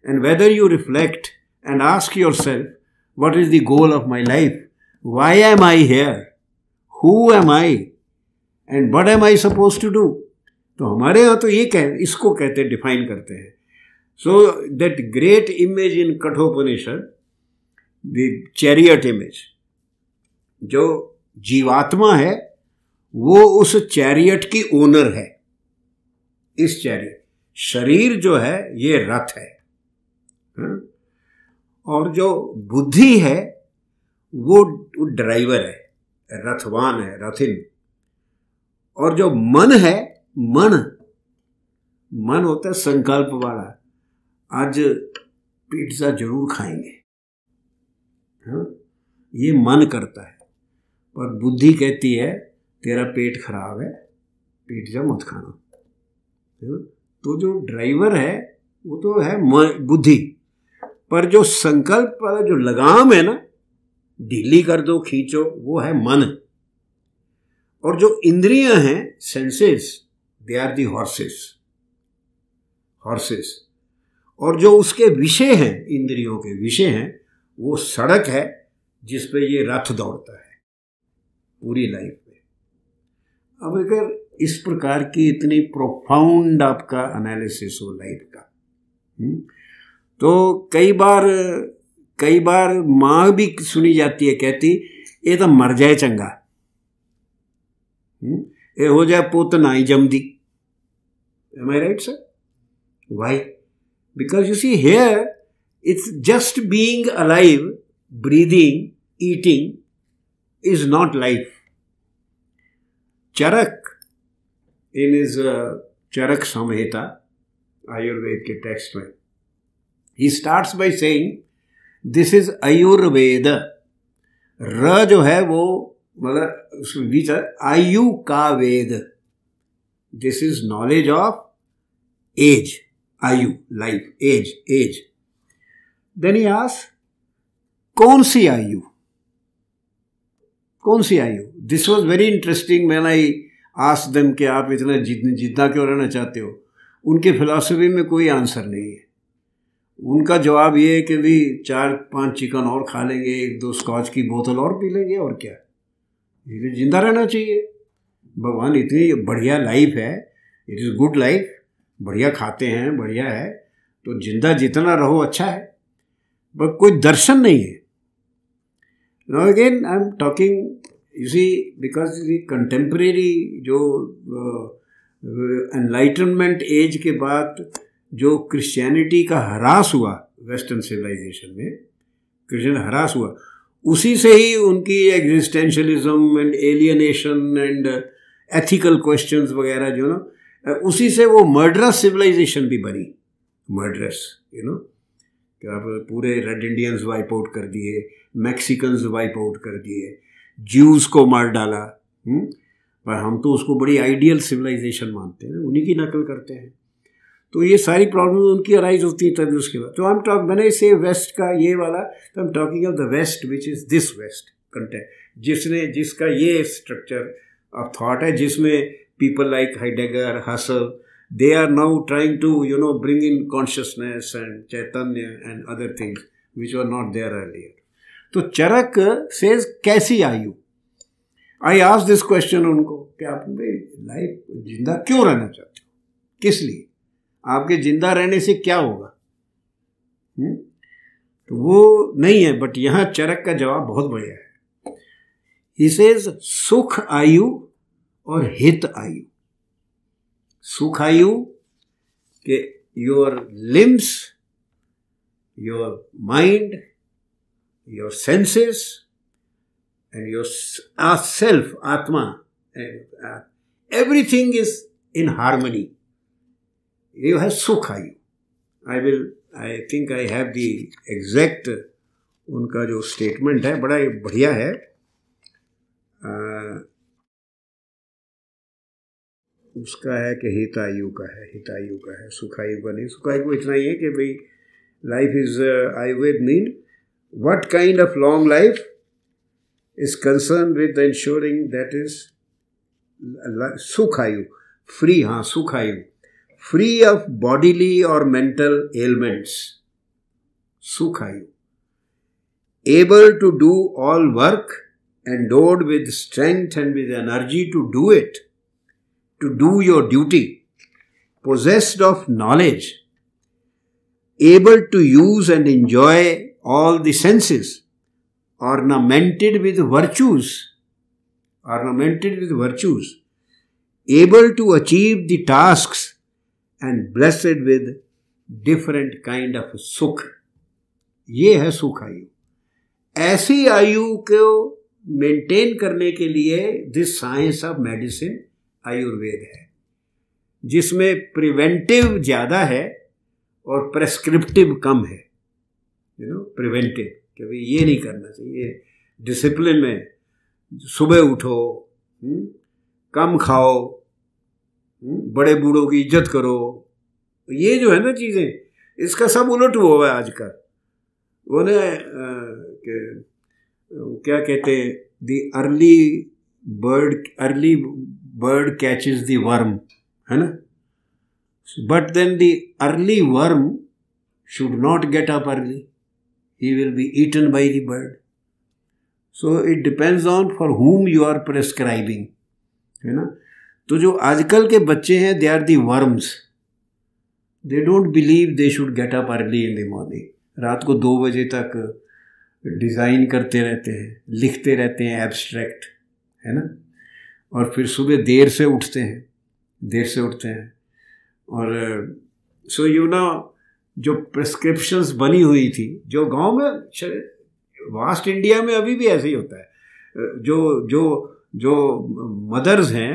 and whether you reflect and ask yourself, what is the goal of my life? Why am I here? Who am I? And what am I supposed to do? तो हमारे यहाँ तो ये इसको कहते define करते हैं। So that great image in Kathopanishad, the chariot image, जो जीवात्मा है वो उस चैरियट की ओनर है। इस चैरियट, शरीर जो है ये रथ है, और जो बुद्धि है वो ड्राइवर है, रथवान है, रथिन। और जो मन है, मन होता है संकल्प वाला, आज पिज्जा जरूर खाएंगे, ये मन करता है। पर बुद्धि कहती है तेरा पेट खराब है, पिज्जा मत खाना। तो जो ड्राइवर है वो तो है बुद्धि, पर जो संकल्प वाला जो लगाम है ना, ढीली कर दो, खींचो, वो है मन। और जो इंद्रियां हैं, senses, they are the horses. और जो उसके विषय हैं, इंद्रियों के विषय हैं, वो सड़क है जिस पे ये रथ दौड़ता है पूरी लाइफ में। अब अगर इस प्रकार की इतनी प्रोफाउंड आपका एनालिसिस हो लाइफ का, तो कई बार माँ भी सुनी जाती है, कहती ये तो मर जाए चंगा, ये हो जाए पुत ना ही जमदी। Am I right, sir? Why? Because you see here, it's just being alive, breathing, eating is not life. Charak, in his Charak Samhita, Ayurveda के टेक्स्ट में, he starts by saying, this is Ayurveda. र जो है वो मतलब उसमें बीच है आयु का वेद. This is knowledge of age, आयु, life, age. Then he asks, कौन सी आयु? This was very interesting when I asked them कि आप इतना जितना क्यों रहना चाहते हो. उनके फिलॉसफी में कोई आंसर नहीं है. उनका जवाब ये है कि भी 4-5 चिकन और खा लेंगे, 1-2 स्कॉच की बोतल और पी लेंगे, और क्या, ये जिंदा रहना चाहिए. भगवान इतनी बढ़िया लाइफ है, इट इज़ गुड लाइफ, बढ़िया खाते हैं, बढ़िया है, तो जिंदा जितना रहो अच्छा है, बट कोई दर्शन नहीं है. Now again I am talking, you see, because the contemporary जो enlightenment age के बाद जो क्रिश्चियनिटी का ह्रास हुआ वेस्टर्न सिविलाइजेशन में, क्रिश्चियन ह्रास हुआ, उसी से ही उनकी existentialism and alienation and ethical questions वगैरह जो ना, उसी से वो मर्डरस सिविलाइजेशन भी बनी. मर्डरस, यू नो, कि आप पूरे रेड इंडियंस वाइप आउट कर दिए, मैक्सिकन्स वाइप आउट कर दिए, ज्यूज को मार डाला। पर हम तो उसको बड़ी आइडियल सिविलाइजेशन मानते हैं, उन्हीं की नकल करते हैं। तो ये सारी प्रॉब्लम उनकी अराइज होती है तभी उसके बाद। तो हम टॉक मैंने से वेस्ट का ये वाला, तो I am talking of the West which is this West content, जिसका ये स्ट्रक्चर ऑफ थॉट है, जिसमें people like Heidegger, Husserl, they are now trying to, bring in consciousness and Chaitanya and other things which were not there earlier. तो चरक says कैसी आयु? I asked this question उनको कि आप लाइफ जिंदा क्यों रहना चाहते हो, किस लिए, आपके जिंदा रहने से क्या होगा? तो वो नहीं है, बट यहाँ चरक का जवाब बहुत बढ़िया है। He says सुख आयु और हित आयु। सुख आयु के your limbs, your mind, your senses and your self, आत्मा, एवरीथिंग इज इन हार्मनी, ये है सुख आयु। I think I have the exact उनका जो स्टेटमेंट है, बड़ा बढ़िया है। उसका है कि हितायु का है, सुखायु का नहीं। सुखायु को इतना ही है कि भाई life is Ayurveda mean what kind of long life is concern with insuring that is सुखायु, फ्री, हाँ सुखायु, फ्री ऑफ बॉडीली और मेंटल एलिमेंट्स, सुखायु, able to do all work, endowed with strength and with energy to do it, to do your duty, possessed of knowledge, able to use and enjoy all the senses, ornamented with virtues, able to achieve the tasks and blessed with different kind of sukh. ये है सुख आयु। ऐसी आयु को maintain करने के लिए this science of medicine Ayurveda है, जिसमें प्रिवेंटिव ज़्यादा है और प्रेस्क्रिप्टिव कम है। प्रिवेंटिव कि भाई ये नहीं करना चाहिए, डिसिप्लिन में सुबह उठो, कम खाओ, बड़े बूढ़ों की इज्जत करो, ये जो है ना चीज़ें, इसका सब उलट हुआ है आजकल। वो ना क्या कहते हैं, the early bird catches the worm, है ना? But then the early worm should not get up early. He will be eaten by the bird. So it depends on for whom you are prescribing, है ना? तो जो आजकल के बच्चे हैं, they are the worms. They don't believe they should get up early in the morning. रात को 2 बजे तक डिज़ाइन करते रहते हैं, लिखते रहते हैं एब्स्ट्रैक्ट, है ना? और फिर सुबह देर से उठते हैं। और सो जो प्रिस्क्रिप्शंस बनी हुई थी, जो गांव में, वास्ट इंडिया में अभी भी ऐसे ही होता है। जो मदर्स हैं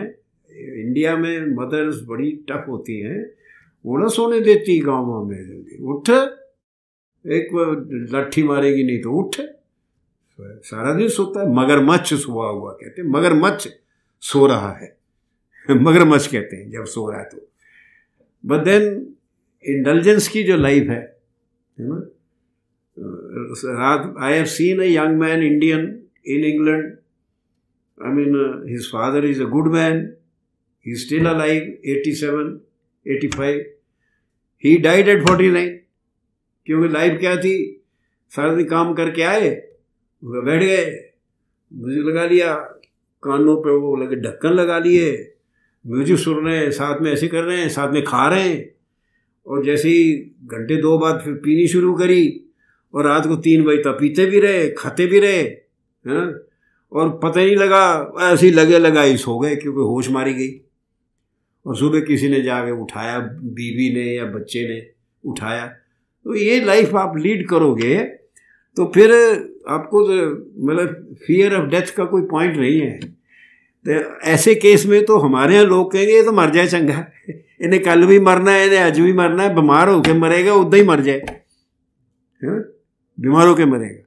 इंडिया में, मदर्स बड़ी टफ होती हैं, वो ना सोने देती गाँव में। जल्दी उठ, एक लाठी मारेगी नहीं तो उठ, सारा दिन सोता है। मगरमच्छ सोया हुआ कहते हैं, मगरमच्छ सो रहा है, मगरमच्छ कहते हैं जब सो रहा है तो। बट देन इंडल्जेंस की जो लाइफ है ना, I have seen a young man Indian in England, I mean his father is a good man, he is still alive, 87, 85, he died eight 49, क्योंकि लाइफ क्या थी, सारा दिन काम करके आए, बैठ गए, म्यूजिक लगा लिया, कानों पे वो लगे ढक्कन लगा लिए, म्यूजिक सुन रहे हैं, साथ में ऐसे कर रहे हैं, साथ में खा रहे हैं, और जैसे ही घंटे 2 बाद फिर पीनी शुरू करी, और रात को 3 बजे तक पीते भी रहे, खाते भी रहे, हैं, और पता ही नहीं लगा, ऐसे ही लगा ही सो गए, क्योंकि होश मारी गई। और सुबह किसी ने जाके उठाया, बीवी ने या बच्चे ने उठाया। तो ये लाइफ आप लीड करोगे तो फिर आपको मतलब फियर ऑफ डेथ का कोई पॉइंट नहीं है। तो ऐसे केस में तो हमारे यहाँ लोग कहेंगे ये तो मर जाए चंगा, इन्हें कल भी मरना है, इन्हें आज भी मरना है, बीमार होकर मरेगा उदा ही मर जाए, बीमार होकर मरेगा।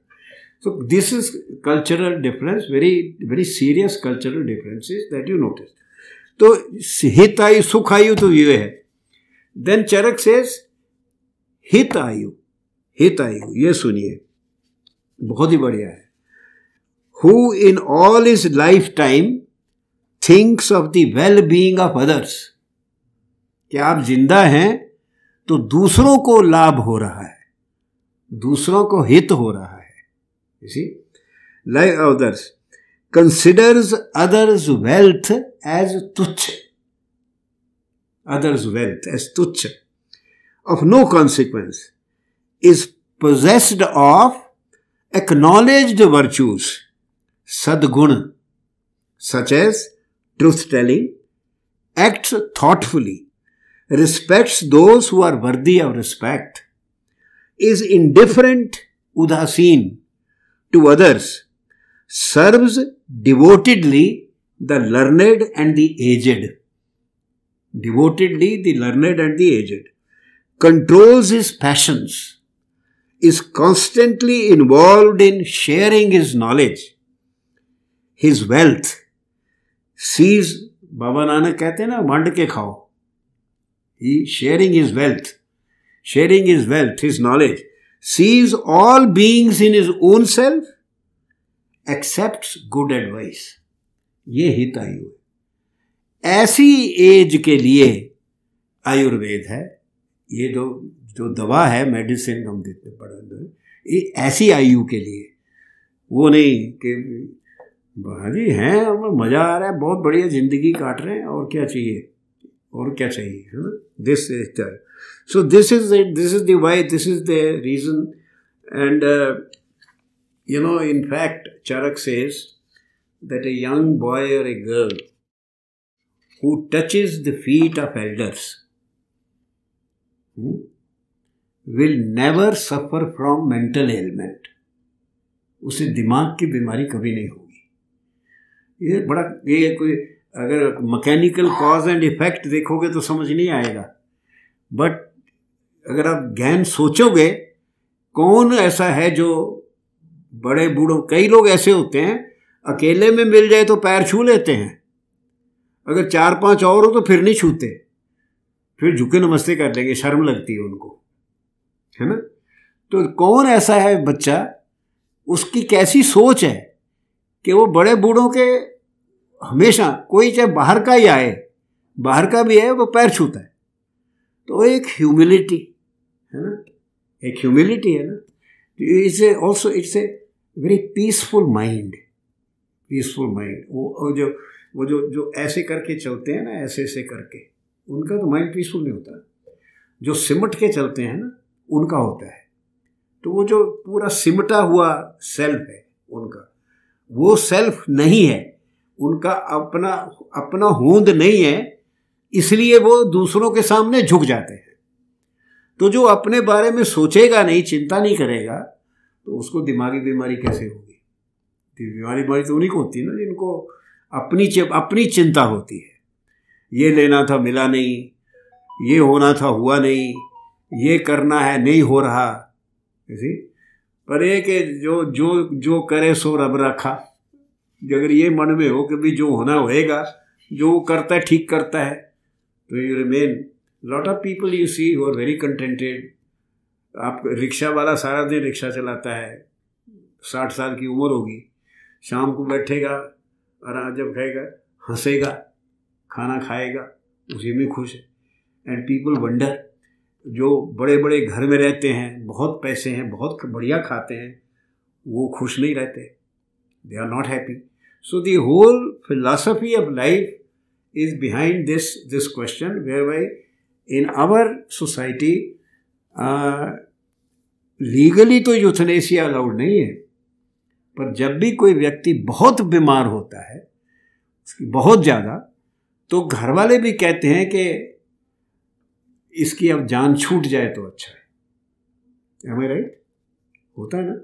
So this is cultural difference, very serious cultural differences that you notice. तो हित आयु सुख आयु तो ये है. Then Charak says हित आयु ये सुनिए, बहुत ही बढ़िया है. Who in all his lifetime thinks of the well-being of others. कि आप जिंदा हैं तो दूसरों को लाभ हो रहा है, दूसरों को हित हो रहा है. You see, like others, considers others' wealth as tuchh. Others' wealth as tuchh, of no consequence, is possessed of acknowledged virtues, sadgun, such as truth-telling, acts thoughtfully, respects those who are worthy of respect, is indifferent, udasin, to others, serves devotedly the learned and the aged. Devotedly the learned and the aged. Controls his passions, is constantly involved in sharing his knowledge, his wealth, sees, Baba Nanak कहते हैं ना, बांट के खाओ. He sharing his wealth, his knowledge, sees all beings in his own self, accepts good advice. ये हित आयु है. ऐसी एज के लिए आयुर्वेद है. ये जो दवा है, मेडिसिन हम देते पढ़े, ये ऐसी आयु के लिए. वो नहीं कि हाँ जी हैं, हमें मजा आ रहा है, बहुत बढ़िया जिंदगी काट रहे हैं, और क्या चाहिए, है ना. This is the, so this is it, this is the why, this is the reason. And in fact, Charak says that a young boy or a girl who touches the feet of elders will never suffer from mental ailment. उसे दिमाग की बीमारी कभी नहीं होगी. ये कोई अगर मैकेनिकल कॉज एंड इफेक्ट देखोगे तो समझ नहीं आएगा, बट अगर आप गहन सोचोगे, कौन ऐसा है जो बड़े बूढ़ों, कई लोग ऐसे होते हैं अकेले में मिल जाए तो पैर छू लेते हैं, अगर 4-5 और हो तो फिर नहीं छूते, फिर झुके नमस्ते कर लेंगे, शर्म लगती है उनको, है ना. तो कौन ऐसा है बच्चा, उसकी कैसी सोच है कि वो बड़े बूढ़ों के हमेशा, कोई चाहे बाहर का ही आए, बाहर का भी है, वो पैर छूता है. तो एक ह्यूमिलिटी है ना, एक ह्यूमिलिटी है ना. It's also it's a very peaceful mind. वो जो ऐसे करके चलते हैं ना, ऐसे करके, उनका तो माइंड पीसफुल नहीं होता. जो सिमट के चलते हैं ना, उनका होता है. तो वो जो पूरा सिमटा हुआ सेल्फ है उनका, वो सेल्फ नहीं है, उनका अपना होंद नहीं है, इसलिए वो दूसरों के सामने झुक जाते हैं. तो जो अपने बारे में सोचेगा नहीं, चिंता नहीं करेगा, तो उसको दिमागी बीमारी कैसे होगी. बीमारी तो उन्हीं को होती है ना, जिनको अपनी चिंता होती है. ये लेना था मिला नहीं, ये होना था हुआ नहीं, ये करना है नहीं हो रहा. पर ये कि जो करे सो रब रखा. अगर ये मन में हो कि भी जो होना होएगा, जो करता है ठीक करता है, तो you remain. Lot of people you see who are very contented. आप रिक्शा वाला सारा दिन रिक्शा चलाता है, 60 साल की उम्र होगी, शाम को बैठेगा और जब खाएगा हंसेगा, खाना खाएगा, उसी में खुश है. एंड पीपल वंडर, जो बड़े बड़े घर में रहते हैं, बहुत पैसे हैं, बहुत बढ़िया खाते हैं, वो खुश नहीं रहते. They are not happy. So the whole philosophy of life is behind this question, whereby in our society legally तो यूथनेसिया अलाउड नहीं है, पर जब भी कोई व्यक्ति बहुत बीमार होता है, उसकी बहुत ज़्यादा, तो घर वाले भी कहते हैं कि इसकी अब जान छूट जाए तो अच्छा है. Am I right? होता है ना.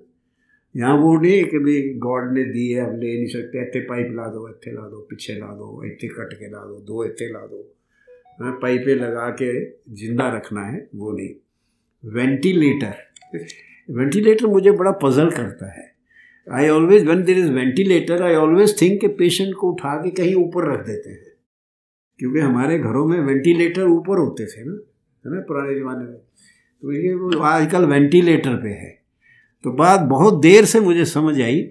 यहाँ वो नहीं कि भाई गॉड ने दी है, अब ले नहीं सकते, इतने पाइप ला दो, इतने ला दो, पीछे ला दो, इतने कट के ला दो, 2 इतने ला दो, पाइपें लगा के जिंदा रखना है, वो नहीं. वेंटिलेटर मुझे बड़ा पजल करता है. I always when there is ventilator I always think कि पेशेंट को उठा के कहीं ऊपर रख देते हैं, क्योंकि हमारे घरों में वेंटिलेटर ऊपर होते थे ना, है ना, पुराने ज़माने में। तो ये वो आजकल वेंटिलेटर पे है। तो बात बहुत देर से मुझे समझ आई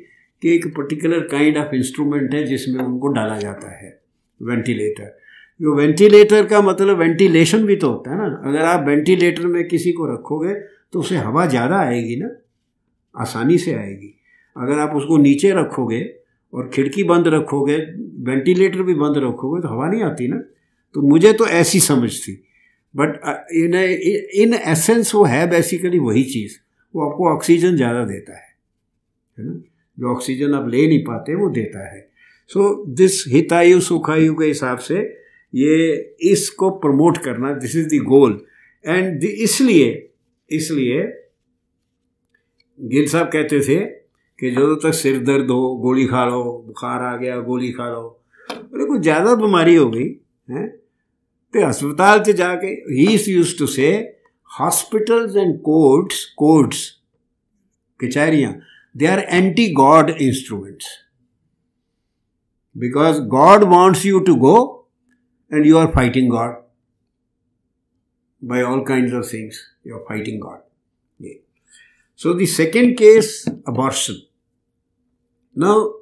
कि एक पर्टिकुलर काइंड ऑफ इंस्ट्रूमेंट है जिसमें उनको डाला जाता है, वेंटिलेटर। जो वेंटिलेटर का मतलब वेंटिलेशन भी तो होता है ना। अगर आप वेंटिलेटर में किसी को रखोगे तो उसे हवा ज़्यादा आएगी ना, आसानी से आएगी। अगर आप उसको नीचे रखोगे और खिड़की बंद रखोगे, वेंटिलेटर भी बंद रखोगे, तो हवा नहीं आती ना। तो मुझे तो ऐसी समझ थी, बट इन एसेंस वो है बेसिकली वही चीज़। वो आपको ऑक्सीजन ज़्यादा देता है ना, जो ऑक्सीजन आप ले नहीं पाते वो देता है। सो दिस हितायु सुखायु के हिसाब से ये इसको प्रमोट करना, this is the goal. And इसलिए गिल साहब कहते थे कि जो तक सिर दर्द हो गोली खा लो, बुखार आ गया गोली खा लो, अरे कुछ ज़्यादा बीमारी हो गई है तो अस्पताल से जाके, he used to say hospitals and courts कचहरियाँ, they are anti god instruments, because god wants you to go and you are fighting god by all kinds of things. You are fighting God. Yeah. So the second case, abortion. Now,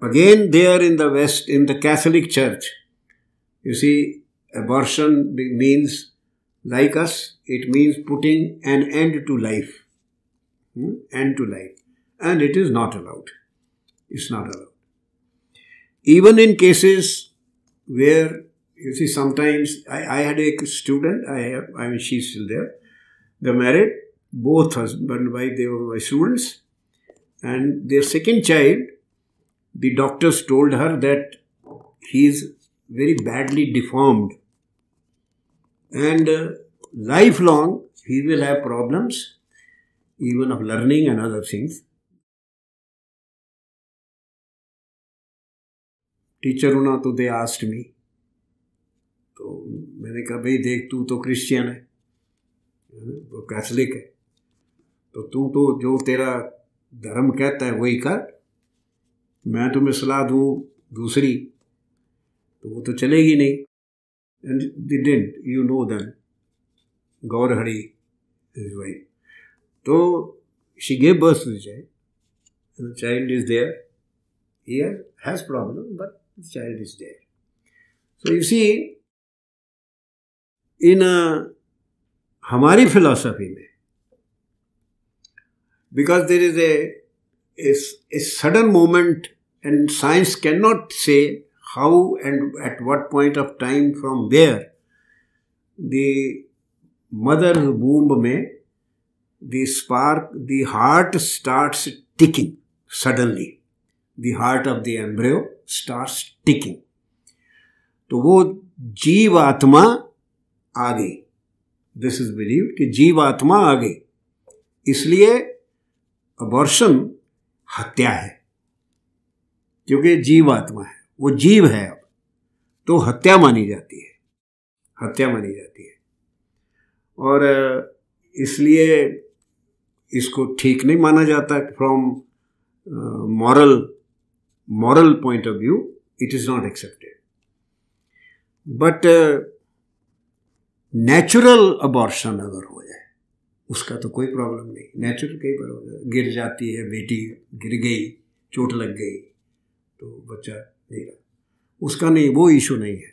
again there in the West, in the Catholic Church, you see, abortion means, like us, it means putting an end to life. End to life. And it is not allowed. It's not allowed. Even in cases where, you see, sometimes I had a student, I mean, she's still there. They're married, both husband and wife, they were my students. And their second child, the doctors told her that he is very badly deformed. And lifelong, he will have problems, even of learning and other things. Teacher Una, तो they asked me. तो मैंने कहा भाई देख, तू तो Christian है, वो कैथलिक है, तो तू तो जो तेरा धर्म कहता है वही कर, मैं तुम्हें सलाह दूँ दूसरी तो वो तो चलेगी नहीं। And they didn't, you know them, Gaur Hari is wife. तो she gave birth to the child, the child is there, he has problem but the child is there. So you see, in हमारी फिलॉसफी में, because there is a sudden moment and science can not say how and at what point of time from where the mother womb में the spark, the heart starts ticking suddenly, the heart of the embryo starts ticking. तो वो जीव आत्मा आ गई, this is believe कि जीव आत्मा आ गई, इसलिए अबॉर्शन हत्या है, क्योंकि जीव आत्मा है, वो जीव है, अब तो हत्या मानी जाती है, हत्या मानी जाती है। और इसलिए इसको ठीक नहीं माना जाता from moral point of view, it is not accepted. But natural abortion अगर हो जाए उसका तो कोई प्रॉब्लम नहीं, नेचुरल कई बार हो जाए, गिर जाती है बेटी, गिर गई, चोट लग गई तो बच्चा नहीं रहा, उसका नहीं, वो इशू नहीं है।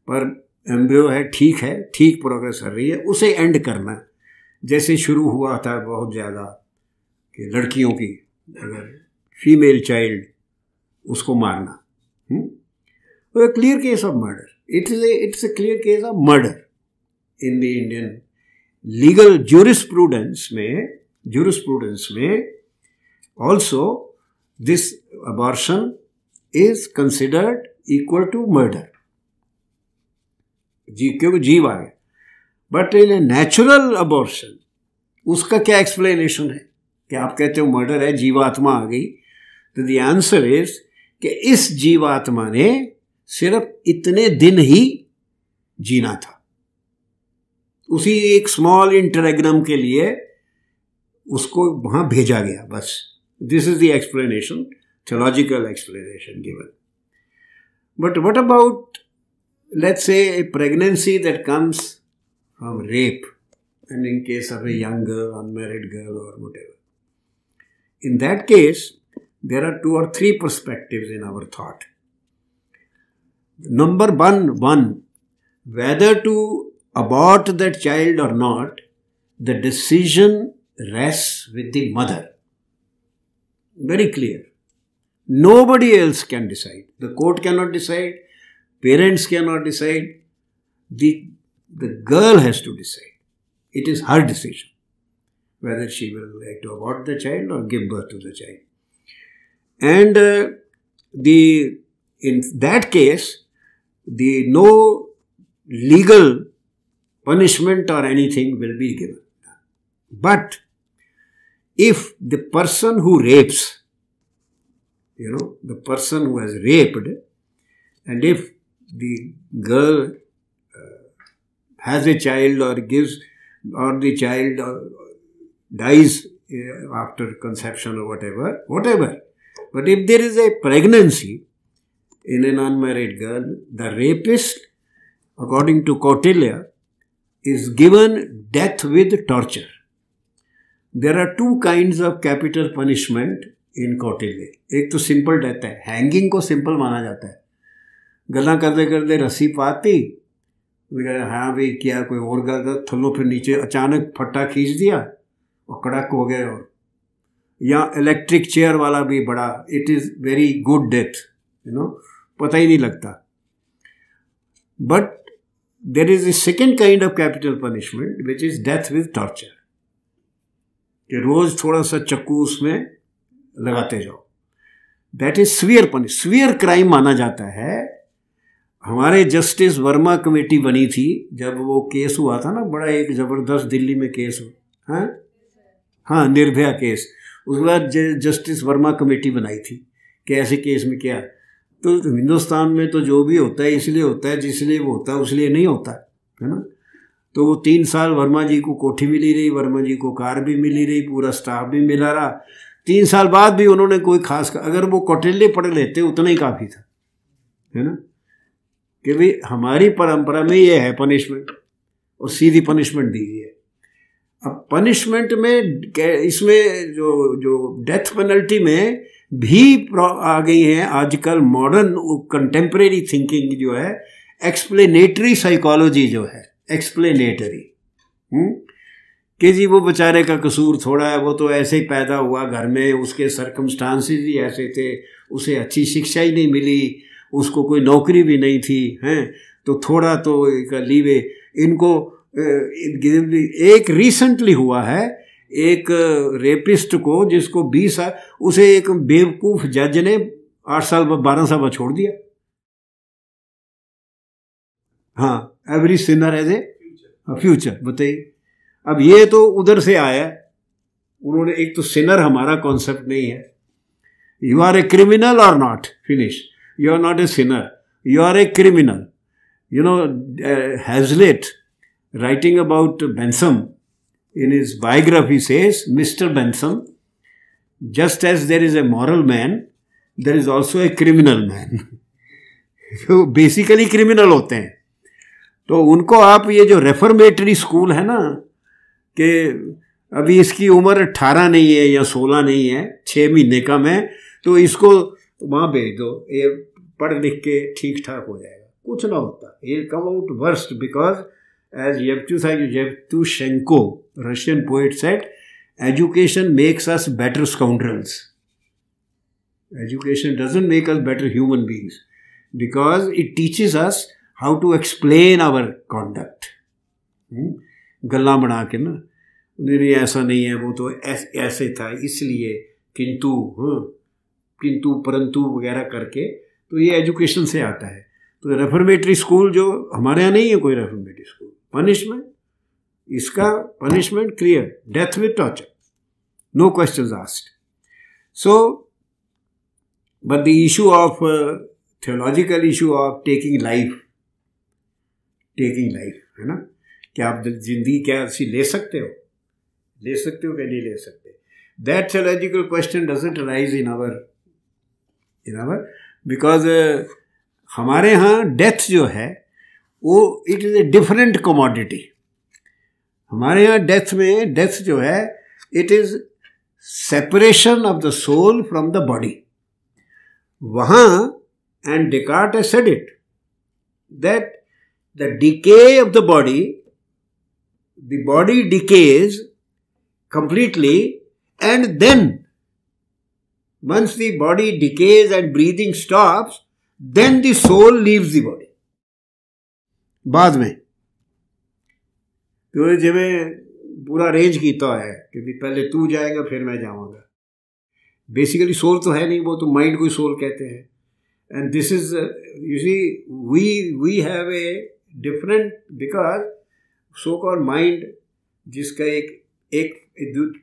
पर एम्ब्रियो है, ठीक है, ठीक प्रोग्रेस कर रही है, उसे एंड करना। जैसे शुरू हुआ था बहुत ज़्यादा कि लड़कियों की, अगर फीमेल चाइल्ड, उसको मारना, clear case of murder, it's a clear case of murder in the Indian legal jurisprudence में also this abortion is considered equal to murder, क्योंकि जीव आ गया। But in a natural abortion उसका क्या एक्सप्लेनेशन है कि आप कहते हो मर्डर है, जीवात्मा आ गई, तो द आंसर इज कि इस जीवात्मा ने सिर्फ इतने दिन ही जीना था, उसी एक स्मॉल इंटरएग्नम के लिए उसको वहाँ भेजा गया, बस. This is the explanation, theological explanation given. But what about, let's say, a pregnancy that comes from rape, and in case of a young girl, unmarried girl or whatever. In that case, there are 2 or 3 perspectives in our thought. Number one, whether to abort that child or not, the decision rests with the mother. Very clear. Nobody else can decide. The court cannot decide. Parents cannot decide. The girl has to decide. It is her decision whether she will like to abort the child or give birth to the child. And in that case, no legal punishment or anything will be given. But if the person who rapes, the person who has raped, and if the girl has a child or the child dies after conception or whatever. But if there is a pregnancy in an unmarried girl, the rapist, according to Kautilya, is given death with torture. There are 2 kinds of capital punishment in Kautilya. एक तो simple death है, hanging को simple माना जाता है. गला करते करते रस्सी पाती, हाँ भाई क्या कोई और गलत थल्लो, फिर नीचे अचानक फट्टा खींच दिया और कड़क हो गए. और या इलेक्ट्रिक चेयर वाला भी बड़ा, it is very good death, पता ही नहीं लगता. But there is A second kind of capital punishment which is death with torture, कि रोज थोड़ा सा चक्कू उसमें लगाते जाओ. दैट इज स्वीयर क्राइम माना जाता है. हमारे जस्टिस वर्मा कमेटी बनी थी जब वो केस हुआ था ना, बड़ा एक जबरदस्त दिल्ली में केस हुआ, हाँ निर्भया केस. उसके बाद जस्टिस वर्मा कमेटी बनाई थी कि ऐसे केस में क्या. तो हिंदुस्तान में तो जो भी होता है इसलिए होता है, जिसलिए वो होता है उसलिए नहीं होता है ना. तो वो 3 साल वर्मा जी को कोठी मिली रही, वर्मा जी को कार भी मिली रही, पूरा स्टाफ भी मिला रहा. 3 साल बाद भी उन्होंने कोई खास, अगर वो कौटिल्य पढ़ लेते उतना ही काफ़ी था, है ना. कि भाई हमारी परंपरा में ये है पनिशमेंट, और सीधी पनिशमेंट दी है. अब पनिशमेंट में इसमें जो डेथ पेनल्टी में भी आ गई हैं आजकल मॉडर्न कंटेम्प्रेरी थिंकिंग जो है, एक्सप्लेनेटरी साइकोलॉजी जो है, एक्सप्लेनेटरी, कि जी वो बेचारे का कसूर थोड़ा है, वो तो ऐसे ही पैदा हुआ घर में, उसके सर्कमस्टांसिस ही ऐसे थे, उसे अच्छी शिक्षा ही नहीं मिली, उसको कोई नौकरी भी नहीं थी, हैं, तो थोड़ा तो लीवे. इनको एक रिसेंटली हुआ है, एक रेपिस्ट को जिसको 20 साल, उसे एक बेवकूफ़ जज ने 8 साल 12 साल बाद छोड़ दिया. हाँ, every Sinner has a future. बताइए, अब ये तो उधर से आया, उन्होंने एक तो सिनर हमारा कॉन्सेप्ट नहीं है. यू आर ए क्रिमिनल और not, finish. You are not a sinner, you are a criminal. Hazlitt, writing about Bentham, in his biography says, Mr. Bentham, just as there is a moral man, there is also a criminal man. तो basically criminal होते हैं. तो उनको आप ये जो रेफर्मेटरी school है ना, कि अभी इसकी उम्र 18 नहीं है या 16 नहीं है, 6 महीने कम है, तो इसको वहाँ भेज दो, ये पढ़ लिख के ठीक ठाक हो जाएगा. कुछ ना होता. ये come out worst, because as Yevtushenko, Russian poet, said, education makes us better scoundrels. Education doesn't make us better human beings, because it teaches us how to explain our conduct. गल्ला बना के ना, नहीं ऐसा नहीं है, वो तो ऐसे था इसलिए, किंतु परंतु वगैरह करके, तो ये एजुकेशन से आता है. तो रेफर्मेटरी स्कूल जो हमारे यहाँ नहीं है, कोई रेफर्मेटरी स्कूल. पनिशमेंट, इसका punishment clear, death with torture, no questions asked. So but the issue of theological issue of taking life है ना, कि आप जिंदगी क्या ऐसी ले सकते हो, ले सकते हो क्या नहीं ले सकते? That theological question doesn't arise in our because हमारे यहाँ डेथ जो है वो it is a different commodity. हमारे यहाँ डेथ जो है it is separation of the soul from the body. वहाँ and Descartes has said it that the decay of the body decays completely, and then once the body decays and breathing stops, then the soul leaves the body. बाद में तो जिमें पूरा arrange किया है कि पहले तू जाएगा फिर मैं जाऊंगा. बेसिकली सोल तो है नहीं, वो तो माइंड को ही सोल कहते हैं. And this is you see we have a different because so called mind जिसका एक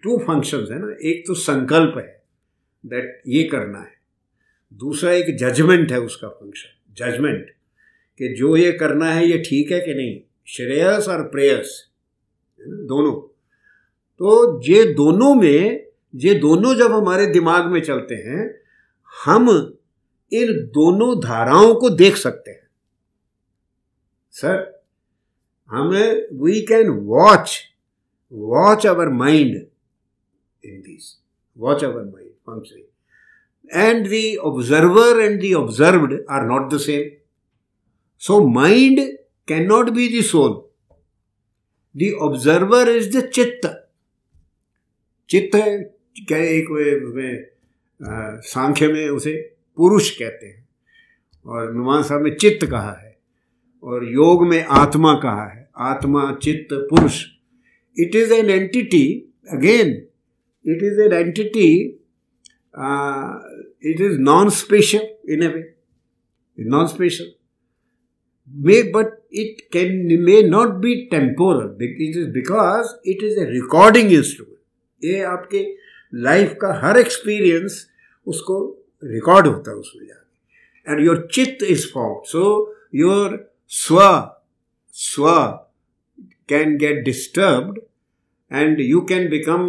टू फंक्शंस है ना. एक तो संकल्प है दैट ये करना है, दूसरा एक जजमेंट है उसका फंक्शन, जजमेंट कि जो ये करना है ये ठीक है कि नहीं, श्रेयस और प्रेयस दोनों. तो ये दोनों जब हमारे दिमाग में चलते हैं हम इन दोनों धाराओं को देख सकते हैं. सर हमें we can watch our mind in this, watch our mind functioning, and the observer and the observed are not the same. So mind cannot be the soul. The observer is the chitta. चित्त है क्या, एक में सांख्य में उसे पुरुष कहते हैं और मीमांसा में चित्त कहा है और योग में आत्मा कहा है. आत्मा, चित्त, पुरुष. It is an entity, again it is an entity. It is non-spatial in a way. Non-spatial. But it may not be temporal. It is because it is a recording instrument. ये आपके लाइफ का हर experience उसको record होता है उसमें जाके. And your चित्त is formed. So your swa can get disturbed and you can become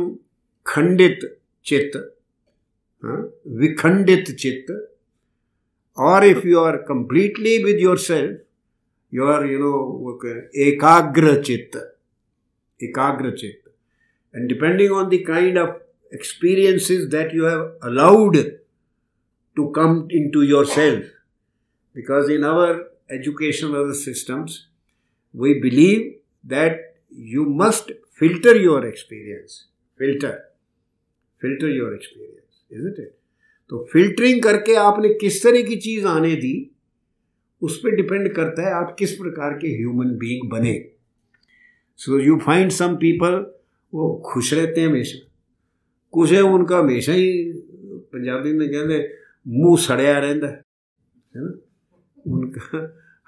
खंडित चित्त, विखंडित चित्त. Or if you are completely with yourself, you are, ekagra chitta. And depending on the kind of experiences that you have allowed to come into yourself, because in our educational systems, we believe that you must filter your experience. Filter your experience, isn't it? तो filtering करके आपने किस तरह की चीज आने दी उस पर डिपेंड करता है आप किस प्रकार के ह्यूमन बीइंग बने. So you find some people वो खुश रहते हैं हमेशा, कुछ है उनका हमेशा ही पंजाबी में कहते मुंह सड़िया रहता है ना, उनका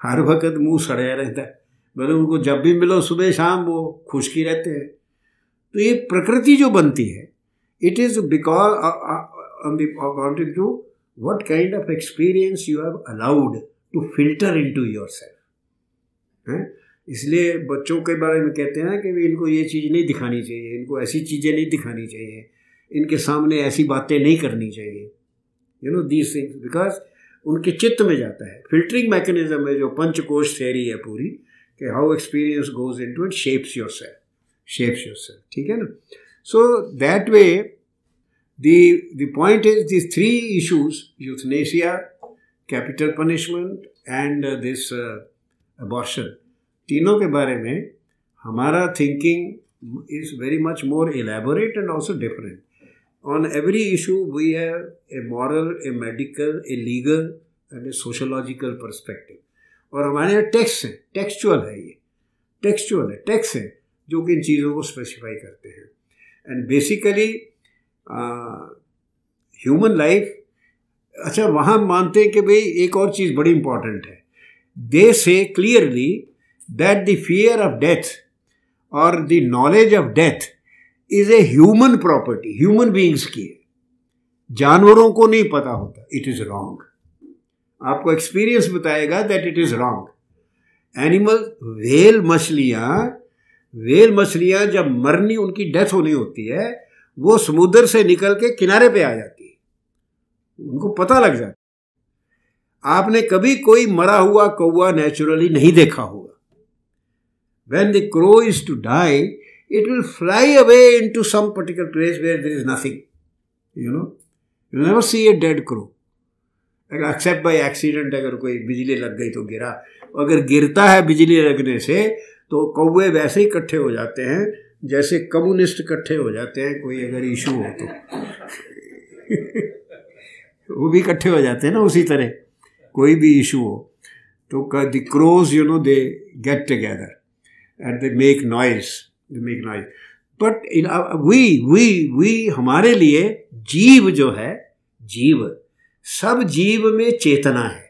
हर वक्त मुंह सड़िया रहता है. मतलब उनको जब भी मिलो सुबह शाम वो खुश की रहते हैं. तो ये प्रकृति जो बनती है it is because according to what kind of experience you have allowed to filter into yourself. इसलिए बच्चों के बारे में कहते हैं कि इनको ये चीज़ नहीं दिखानी चाहिए, इनको ऐसी चीज़ें नहीं दिखानी चाहिए, इनके सामने ऐसी बातें नहीं करनी चाहिए. these things because उनके चित्त में जाता है. फिल्टरिंग मैकेनिज्म है जो पंचकोश थ्योरी है पूरी कि how experience goes into it shapes yourself. ठीक है ना. So that way The point is these three issues, euthanasia, capital punishment and this abortion, तीनों के बारे में हमारा thinking is very much more elaborate and also different. On every issue we have a moral, a medical, a legal and a sociological perspective. और हमारे यहाँ text है, textual है, ये टेक्सचुअल है, टेक्स्ट है जो कि इन चीज़ों को स्पेसिफाई करते हैं. And basically human life. अच्छा वहाँ मानते हैं कि भाई एक और चीज़ बड़ी इंपॉर्टेंट है. They say clearly that the fear of death और the knowledge of death is a human property, human beings की है, जानवरों को नहीं पता होता. It is wrong. आपको एक्सपीरियंस बताएगा that it is wrong. Animal, whale मछलियाँ व्हेल मछलियां जब मरनी, उनकी डेथ होनी होती है, वो समुद्र से निकल के किनारे पे आ जाती है, उनको पता लग जाता है। आपने कभी कोई मरा हुआ कौवा नेचुरली नहीं देखा होगा। When the crow is to die, it will fly away into some particular place where there is nothing. You know, you'll never see a dead crow, except by accident. अगर कोई बिजली लग गई तो गिरा, अगर गिरता है बिजली लगने से तो कौवे वैसे ही इकट्ठे हो जाते हैं जैसे कम्युनिस्ट इकट्ठे हो जाते हैं, कोई अगर इशू हो तो वो भी इकट्ठे हो जाते हैं ना, उसी तरह कोई भी इशू हो तो the crows, you know, they get together and they make noise. But in we हमारे लिए जीव जो है, जीव, सब जीव में चेतना है,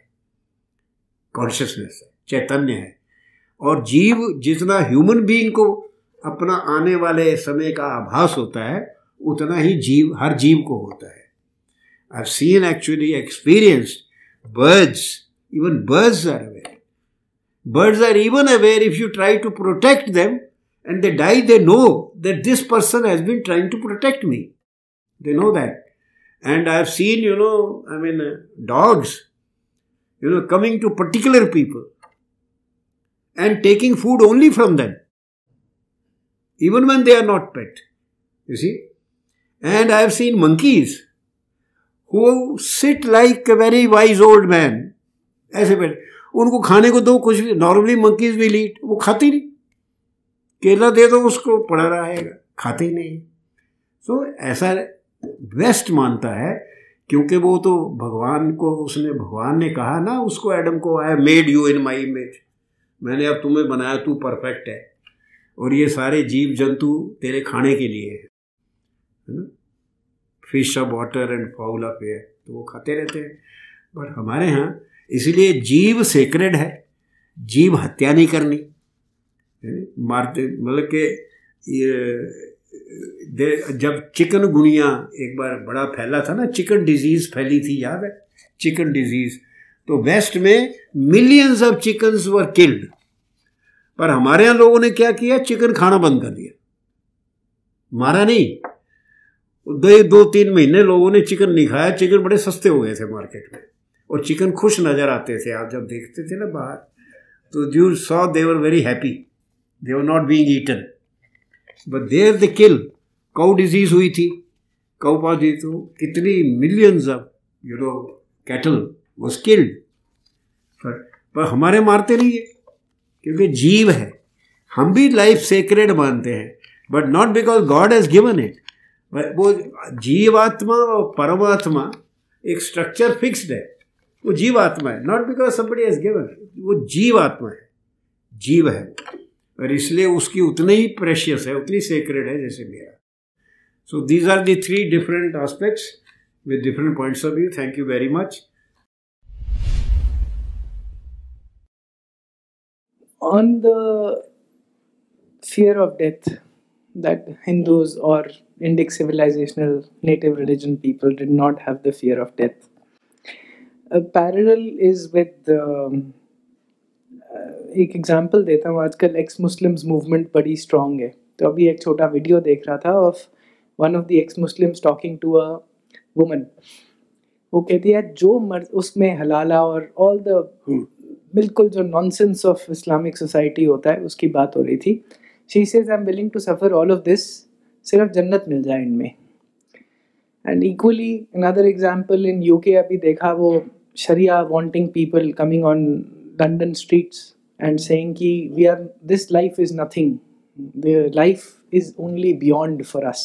कॉन्शियसनेस है, चैतन्य है। और जीव जितना ह्यूमन बीइंग को अपना आने वाले समय का आभास होता है, उतना ही जीव, हर जीव को होता है। I've seen, actually experienced birds, even birds are aware. Birds are even aware if you try to protect them and they die, they know that this person has been trying to protect me. They know that. And I have seen, you know, I mean, dogs, you know, coming to particular people and taking food only from them, even when they are not pet. You see? And I have seen monkeys who sit like a very wise old man. ऐसे बैठे, उनको खाने को दो कुछ भी, normally monkeys will eat, वो खाती नहीं, केला दे दो उसको पड़ा रहेगा, खाते ही नहीं। सो ऐसा वेस्ट मानता है, क्योंकि वो तो भगवान को, उसने, भगवान ने कहा ना उसको, एडम को, I made you in my image, मैंने अब तुम्हें बनाया, तू परफेक्ट है, और ये सारे जीव जंतु तेरे खाने के लिए है ना, fish of water and foul of air, तो वो खाते रहते हैं। बट हमारे यहाँ इसलिए जीव सेक्रेड है, जीव हत्या नहीं करनी, मारते, मतलब कि जब चिकन गुनिया एक बार बड़ा फैला था ना, चिकन डिजीज फैली थी, याद है, चिकन डिजीज, तो वेस्ट में millions of chickens were killed. पर हमारे यहाँ लोगों ने क्या किया, चिकन खाना बंद कर दिया, मारा नहीं, 2-3 महीने लोगों ने चिकन नहीं खाया, चिकन बड़े सस्ते हो गए थे मार्केट में, और चिकन खुश नजर आते थे, आप जब देखते थे ना बाहर, तो you saw they were very happy, they were not being eaten, but there the kill. Cow disease हुई थी, काउ पाजी, तो कितनी millions of, you know, cattle was killed. पर हमारे मारते नहीं है, क्योंकि जीव है। हम भी लाइफ सेक्रेड मानते हैं, but not because God has given it. वो जीवात्मा और परमात्मा एक स्ट्रक्चर फिक्स्ड है, वो जीव आत्मा है, not because somebody has given, वो जीव आत्मा है, जीव है, और इसलिए उसकी उतनी ही प्रेशियस है, उतनी सेक्रेड है जैसे मेरा। So these are the 3 different aspects with different points of view. Thank you very much. On the fear of death, that Hindus or Indic civilizational native religion people did not have the fear of death. A parallel is with एक example देता हूँ, आजकल ex Muslims movement बड़ी strong है, तो अभी एक छोटा वीडियो देख रहा था of one of the ex Muslims talking to a woman. वो कहती है जो उसमें हलाला और ऑल द बिल्कुल जो नॉनसेंस ऑफ इस्लामिक सोसाइटी होता है उसकी बात हो रही थी। She says I am willing to suffer all of this, सिर्फ जन्नत मिल जाए इनमें। And equally another example in UK अभी देखा, वो शरिया wanting people coming on London streets and saying ki this life is nothing, the life is only beyond for us.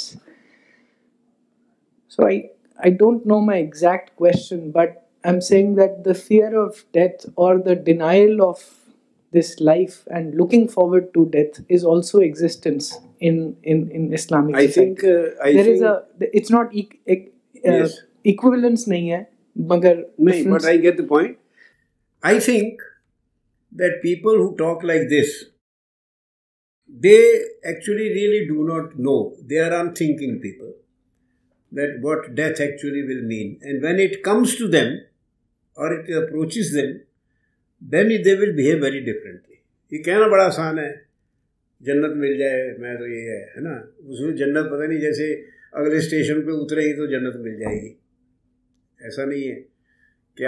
So I don't know my exact question, but I'm saying that the fear of death or the denial of this life and looking forward to death is also existence in Islamic society. It's not yes. equivalence nahi hai, but I get the point. I think that people who talk like this, they actually really do not know. They are unthinking people, that what death actually will mean. And when it comes to them or it approaches them, then they will behave very differently. ये कहना बड़ा आसान है जन्नत मिल जाए मैं तो ये है ना, उसमें जन्नत पता नहीं जैसे अगले स्टेशन पे उतरे ही तो जन्नत मिल जाएगी। ऐसा नहीं है कि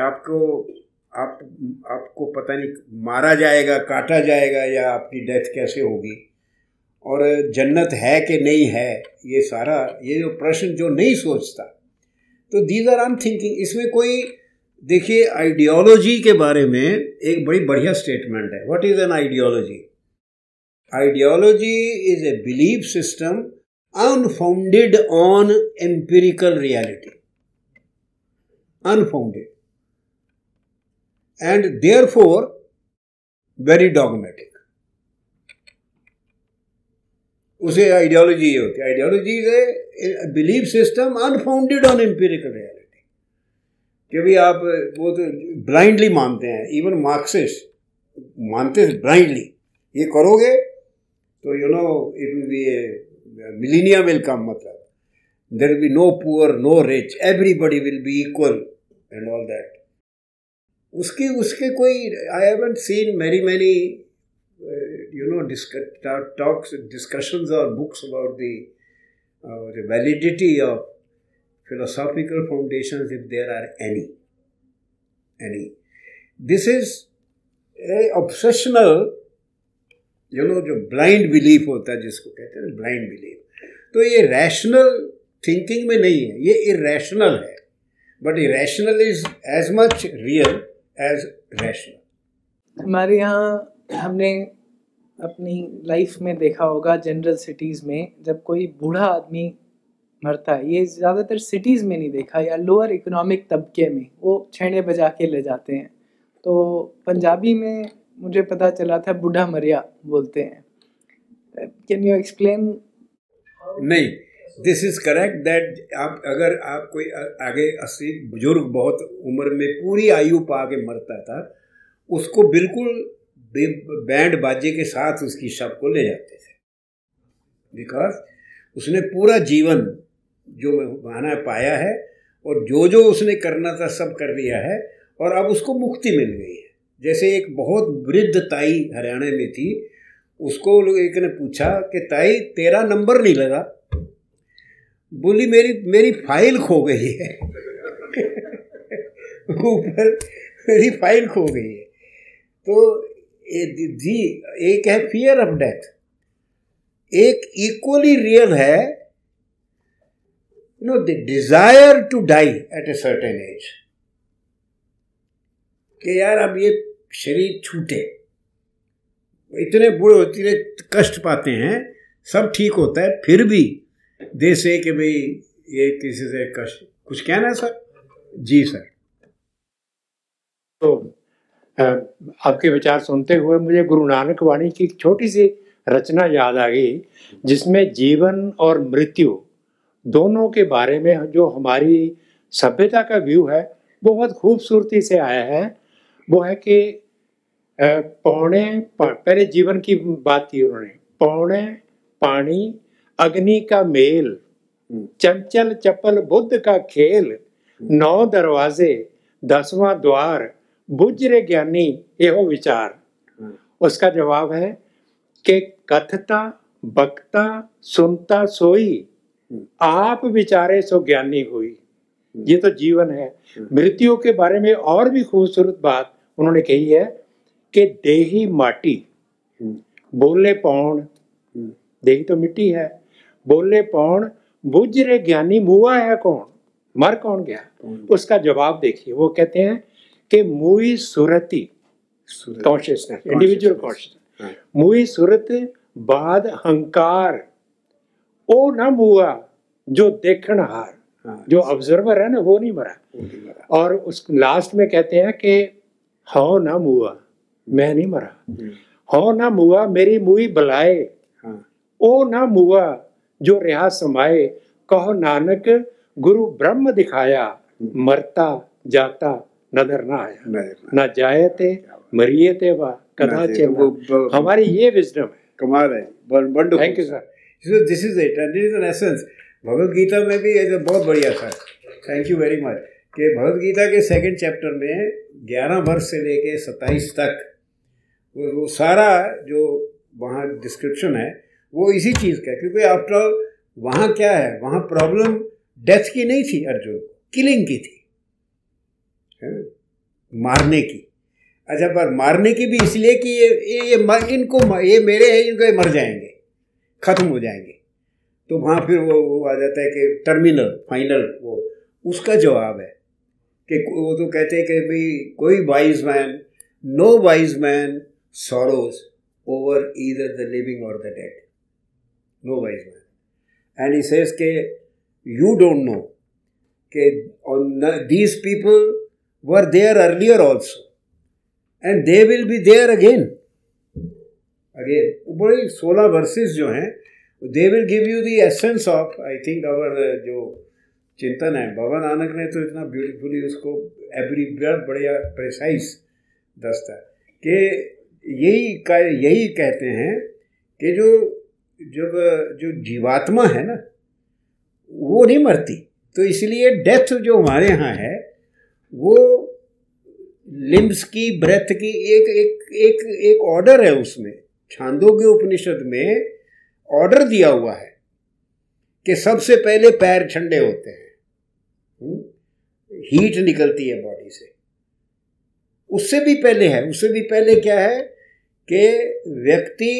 आपको पता नहीं मारा जाएगा, काटा जाएगा या आपकी डेथ कैसे होगी और जन्नत है कि नहीं है, ये सारा ये जो प्रश्न जो नहीं सोचता, तो these are I am thinking. इसमें कोई देखिए आइडियोलॉजी के बारे में एक बड़ी बढ़िया स्टेटमेंट है। What is an ideology? Ideology is a belief system unfounded on empirical reality, unfounded and therefore very dogmatic. उसे आइडियोलॉजी ये होती है। Ideology is a belief system unfounded on empirical reality, कि भी आप वो तो ब्लाइंडली मानते हैं। इवन मार्क्सिस्ट मानते हैं ब्लाइंडली, ये करोगे तो you know it will be a millennium will come, मतलब there will be no poor no rich, everybody will be equal and all that. उसके कोई I haven't seen many you know talks discussions और books about the validity of philosophical foundations, if there are any. This is a obsessional, you know, जो blind belief होता है जिसको कहते हैं blind belief, तो ये rational thinking में नहीं है, ये irrational है, but irrational is as much real as rational. हमारे यहाँ हमने अपनी लाइफ में देखा होगा जनरल सिटीज़ में जब कोई बूढ़ा आदमी मरता है, ये ज़्यादातर सिटीज़ में नहीं देखा, या लोअर इकोनॉमिक तबके में वो छेड़े बजा के ले जाते हैं। तो पंजाबी में मुझे पता चला था बूढ़ा मरिया बोलते हैं। Can you explain? नहीं, दिस इज़ करेक्ट दैट अगर आप कोई आगे 80 बुजुर्ग बहुत उम्र में पूरी आयु पा के मरता था, उसको बिल्कुल बैंड बाजे के साथ उसकी शव को ले जाते थे, बिकॉज उसने पूरा जीवन जो बहाना पाया है और जो उसने करना था सब कर लिया है, और अब उसको मुक्ति मिल गई है। जैसे एक बहुत वृद्ध ताई हरियाणा में थी, उसको एक ने पूछा कि ताई तेरा नंबर नहीं लगा, बोली मेरी फाइल खो गई है ऊपर मेरी फाइल खो गई है। तो जी एक है फियर ऑफ डेथ, एक इक्वली रियल है the desire to die at a certain age, कि यार अब ये शरीर छूटे, इतने बूढ़े होते हैं कष्ट पाते हैं, सब ठीक होता है, फिर भी दे से कि भाई ये किसी से कष्ट। कुछ कहना है सर? जी सर। तो आपके विचार सुनते हुए मुझे गुरु नानक वाणी की एक छोटी सी रचना याद आ गई, जिसमें जीवन और मृत्यु दोनों के बारे में जो हमारी सभ्यता का व्यू है बहुत खूबसूरती से आया है। वो है कि पहले जीवन की बात की उन्होंने, पौने पानी अग्नि का मेल, चंचल चपल बुद्ध का खेल, 9 दरवाजे 10वां द्वार, बुझ रे ज्ञानी एहो विचार। उसका जवाब है कि कथता बकता सुनता सोई, आप विचारे सो ज्ञानी हुई। ये तो जीवन है। मृत्यु के बारे में और भी खूबसूरत बात उन्होंने कही है कि देही माटी बोले पौन, देही तो मिट्टी है, बोले पौन बुझ रे ज्ञानी मुआ है कौन, मर कौन गया। उसका जवाब देखिए, वो कहते हैं कि मुई सुरती कॉन्शियसनेस, इंडिविजुअल कॉन्शियसनेस, मुई सुरत बाद हंकार, ओ ना मुआ जो देखन हार, जो ऑब्जर्वर है ना वो नहीं मरा। और उस लास्ट में कहते हैं कि हो ना मुआ, मैं नहीं मरा, हो ना मुआ मेरी मुई बुलाए, ओ ना मुआ जो रिहा समाए, कहो नानक गुरु ब्रह्म दिखाया, मरता जाता नजर ना आया, ना जाए थे मरिए थे वा कदा चेला। हमारी ये विजडम है। कमाल है, wonderful. Thank you sir. This is it and this is an essence. Bhagavad Gita में भी ये बहुत बढ़िया था, थैंक यू वेरी मच, कि भगवद गीता के 2nd चैप्टर में 11 वर्ष से लेके 27 तक वो सारा जो वहाँ डिस्क्रिप्शन है वो इसी चीज़ का है, क्योंकि आफ्टर ऑल वहाँ क्या है, वहाँ प्रॉब्लम डेथ की नहीं थी अर्जुन, किलिंग की थी, है ना, मारने की। अच्छा, पर मारने की भी इसलिए कि इनको ये मेरे हैं, इनको ये मर जाएंगे, खत्म हो जाएंगे। तो वहाँ फिर वो आ जाता है कि टर्मिनल फाइनल, वो उसका जवाब है कि वो तो कहते हैं कि भाई कोई wise man, no wise man sorrows over either the living or the dead. No wise man. And he says कि you don't know कि these people were there earlier also and they will be there again. बड़ी 16 verses जो हैं, they will give you the essence of, I think our जो चिंतन है, बाबा नानक ने तो इतना ब्यूटीफुली उसको एवरी बढ़िया प्रिसाइज दस्ता कि यही कहते हैं कि जो जीवात्मा है ना, वो नहीं मरती। तो इसलिए डेथ जो हमारे यहाँ है वो लिम्स की, ब्रेथ की एक ऑर्डर है। उसमें छांदोग्य उपनिषद में ऑर्डर दिया हुआ है कि सबसे पहले पैर ठंडे होते हैं, हीट निकलती है बॉडी से। उससे भी पहले है, उससे भी पहले क्या है कि व्यक्ति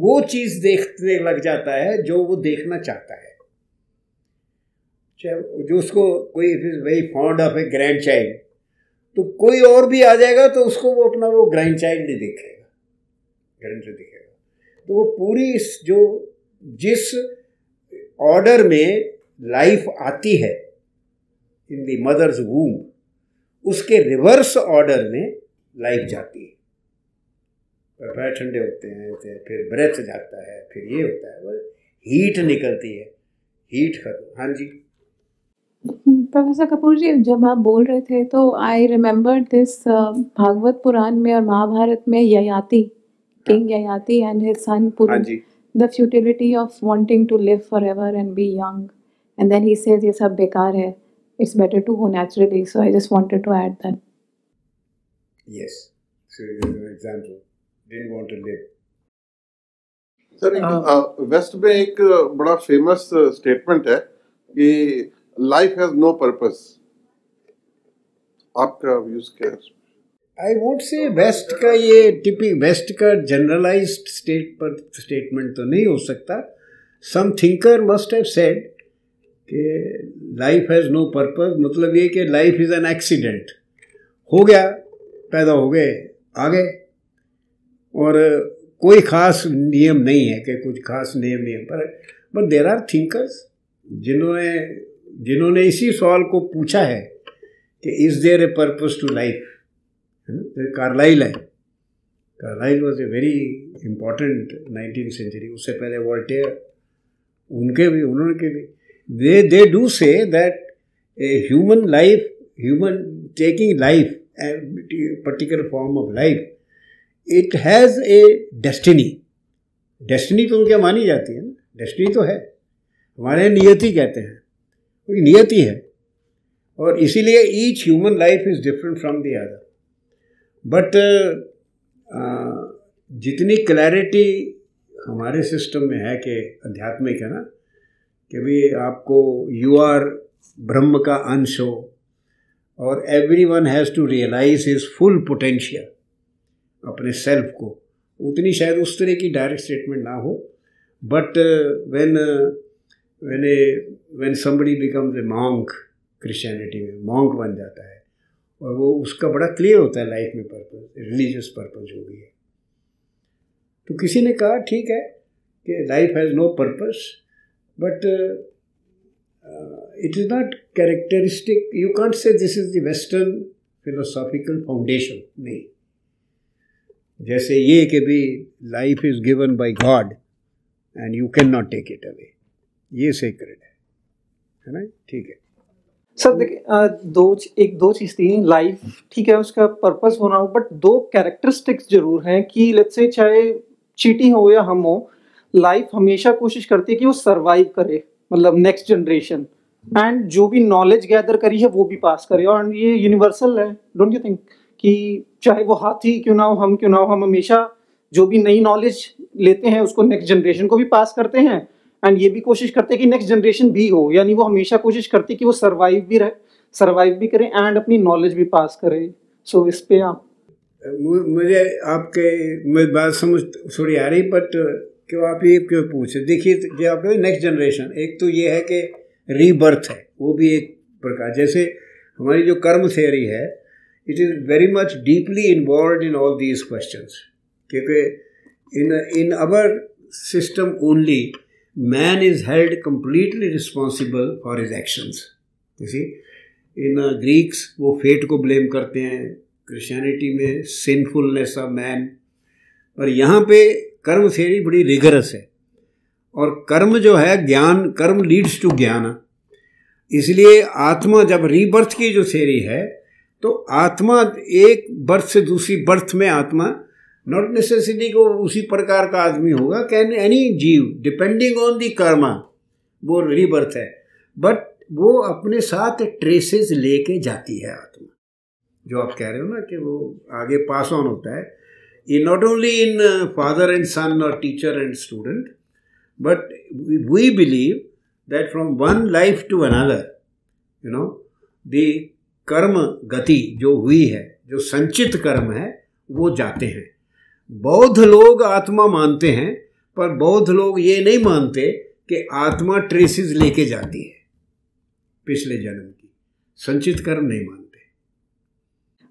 वो चीज़ देखने लग जाता है जो वो देखना चाहता है। जो उसको कोई very fond of A grand child, तो कोई और भी आ जाएगा तो उसको वो अपना वो ग्रैंड चाइल्ड नहीं दिखेगा, ग्रैंड चाइल्ड दिखेगा। तो वो पूरी जिस ऑर्डर में लाइफ आती है इन द मदर्स वूम, उसके रिवर्स ऑर्डर में लाइफ जाती है। पैर ठंडे होते हैं, फिर ब्रेथ जाता है, फिर ये होता है, हीट निकलती है, हीट खत्म। हाँ जी प्रोफेसर कपूर जी, जब आप बोल रहे थे तो I remember this Bhagavata Purana में और महाभारत में Yayati, king Yayati and his son Puru, the futility of wanting to live forever and be young, and then he says ये सब बेकार है, it's better to go naturally. So I just wanted to add that. Yes. So an example, didn't want to live. Sir West में एक बड़ा famous statement है कि life has no purpose, आपका व्यूज क्या है? आई वोंट से वेस्ट का ये टिपिक वेस्ट का जनरलाइज्ड स्टेटमेंट तो नहीं हो सकता। Some thinker must have said कि लाइफ हैज़ नो पर्पस, मतलब ये कि लाइफ इज़ एन एक्सीडेंट, हो गया, पैदा हो गए, आ गए, और कोई ख़ास नियम नहीं है कि कुछ ख़ास नियम पर। बट देर आर थिंकर्स जिन्होंने इसी सवाल को पूछा है कि is there a purpose to life. Carlyle है, Carlyle was a very important 19th century, उससे पहले वोल्टेयर, उन्होंने के भी they do say that a human taking life, a particular form of life, it has a destiny तो उनके मानी जाती है ना, डेस्टिनी तो है, हमारे नियति कहते हैं, कोई नियति है, और इसीलिए each human life is different from the other. But जितनी क्लैरिटी हमारे सिस्टम में है कि आध्यात्मिक है ना, कि भी आपको यू आर ब्रह्म का अंश हो और every one has to realise his full potential, अपने सेल्फ को, उतनी शायद उस तरह की डायरेक्ट स्टेटमेंट ना हो। But when somebody becomes a monk, Christianity में मॉन्क बन जाता है और वो उसका बड़ा क्लियर होता है लाइफ में पर्पस, रिलीजियस पर्पस जो भी है। तो किसी ने कहा ठीक है कि life has no purpose, but it is not characteristic. You can't say this is the Western philosophical foundation. नहीं, जैसे ये कि भी life is given by God and you cannot take it away, ये sacred है ना, ठीक है। सर देखिए दो चीज़ थी, लाइफ ठीक है उसका पर्पस होना हो, बट दो कैरेक्टरिस्टिक्स जरूर हैं कि लेट्स से चाहे चीटी हो या हम हो, लाइफ हमेशा कोशिश करती है कि वो सरवाइव करे, मतलब नेक्स्ट जनरेशन, एंड जो भी नॉलेज गैदर करी है वो भी पास करे, और ये यूनिवर्सल है, डोंट यू थिंक कि चाहे वो हाथी क्यों ना हो, हम क्यों ना हो, हम हमेशा जो भी नई नॉलेज लेते हैं उसको नेक्स्ट जनरेशन को भी पास करते हैं, एंड ये भी कोशिश करते हैं कि नेक्स्ट जनरेशन भी हो, यानी वो हमेशा कोशिश करती है कि वो सर्वाइव भी करें एंड अपनी नॉलेज भी पास करें। सो इस पे आप मुझे आपके बात समझ थोड़ी आ रही, बट क्यों आप ये क्यों पूछे? देखिए जो आप नेक्स्ट जनरेशन, एक तो ये है कि रीबर्थ है, वो भी एक प्रकार, जैसे हमारी जो कर्म थ्योरी है, it is very much deeply involve in all these questions, क्योंकि in our system only man is held completely responsible for his actions. You see, in Greeks वो फेट को ब्लेम करते हैं, क्रिश्चियनिटी में सिनफुलनेस ऑफ मैन, पर यहाँ पे कर्म थ्योरी बड़ी रिगरस है, और कर्म जो है ज्ञान, कर्म लीड्स टू ज्ञान। इसलिए आत्मा, जब रीबर्थ की जो थ्योरी है, तो आत्मा एक बर्थ से दूसरी बर्थ में आत्मा नॉट नेसेसरी को उसी प्रकार का आदमी होगा, कैन एनी जीव डिपेंडिंग ऑन दी कर्मा, वो रीबर्थ है, बट वो अपने साथ ट्रेसेस लेके जाती है आत्मा, जो आप कह रहे हो ना कि वो आगे पास ऑन होता है, ये not only in father and son और teacher and student, but we believe that from one life to another, you know, the karma गति जो हुई है, जो संचित कर्म है, वो जाते हैं। बौद्ध लोग आत्मा मानते हैं, पर बौद्ध लोग ये नहीं मानते कि आत्मा ट्रेसेस लेके जाती है पिछले जन्म की, संचित कर्म नहीं मानते।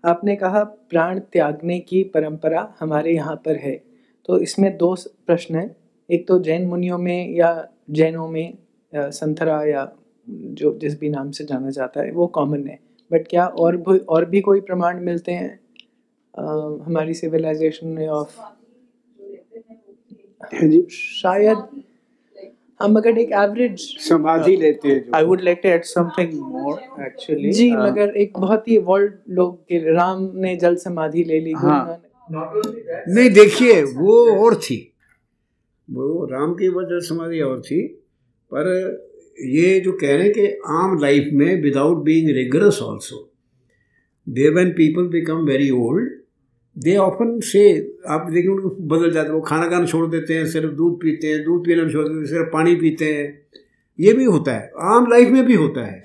आपने कहा प्राण त्यागने की परंपरा हमारे यहाँ पर है, तो इसमें दो प्रश्न हैं। एक तो जैन मुनियों में या जैनों में संथरा या जो जिस भी नाम से जाना जाता है वो कॉमन है, बट क्या और भी कोई प्रमाण मिलते हैं हमारी सिविलाइजेशन में ऑफ? शायद हम अगर एक एवरेज समाधि लेते हैं, I would like to add something more actually. जी, मगर एक बहुत ही वर्ल्ड लोग के राम ने जल समाधि ले ली, हाँ। नहीं, देखिए वो और थी, वो राम की वजह समाधि और थी, पर ये जो कह रहे हैं कि आम लाइफ में without being rigorous also, there when people become very old, they often say, आप देखिए उनको बदल जाते हैं, वो खाना खाना छोड़ देते हैं, सिर्फ दूध पीते हैं, दूध पीना छोड़ देते हैं, सिर्फ पानी पीते हैं। ये भी होता है, आम लाइफ में भी होता है।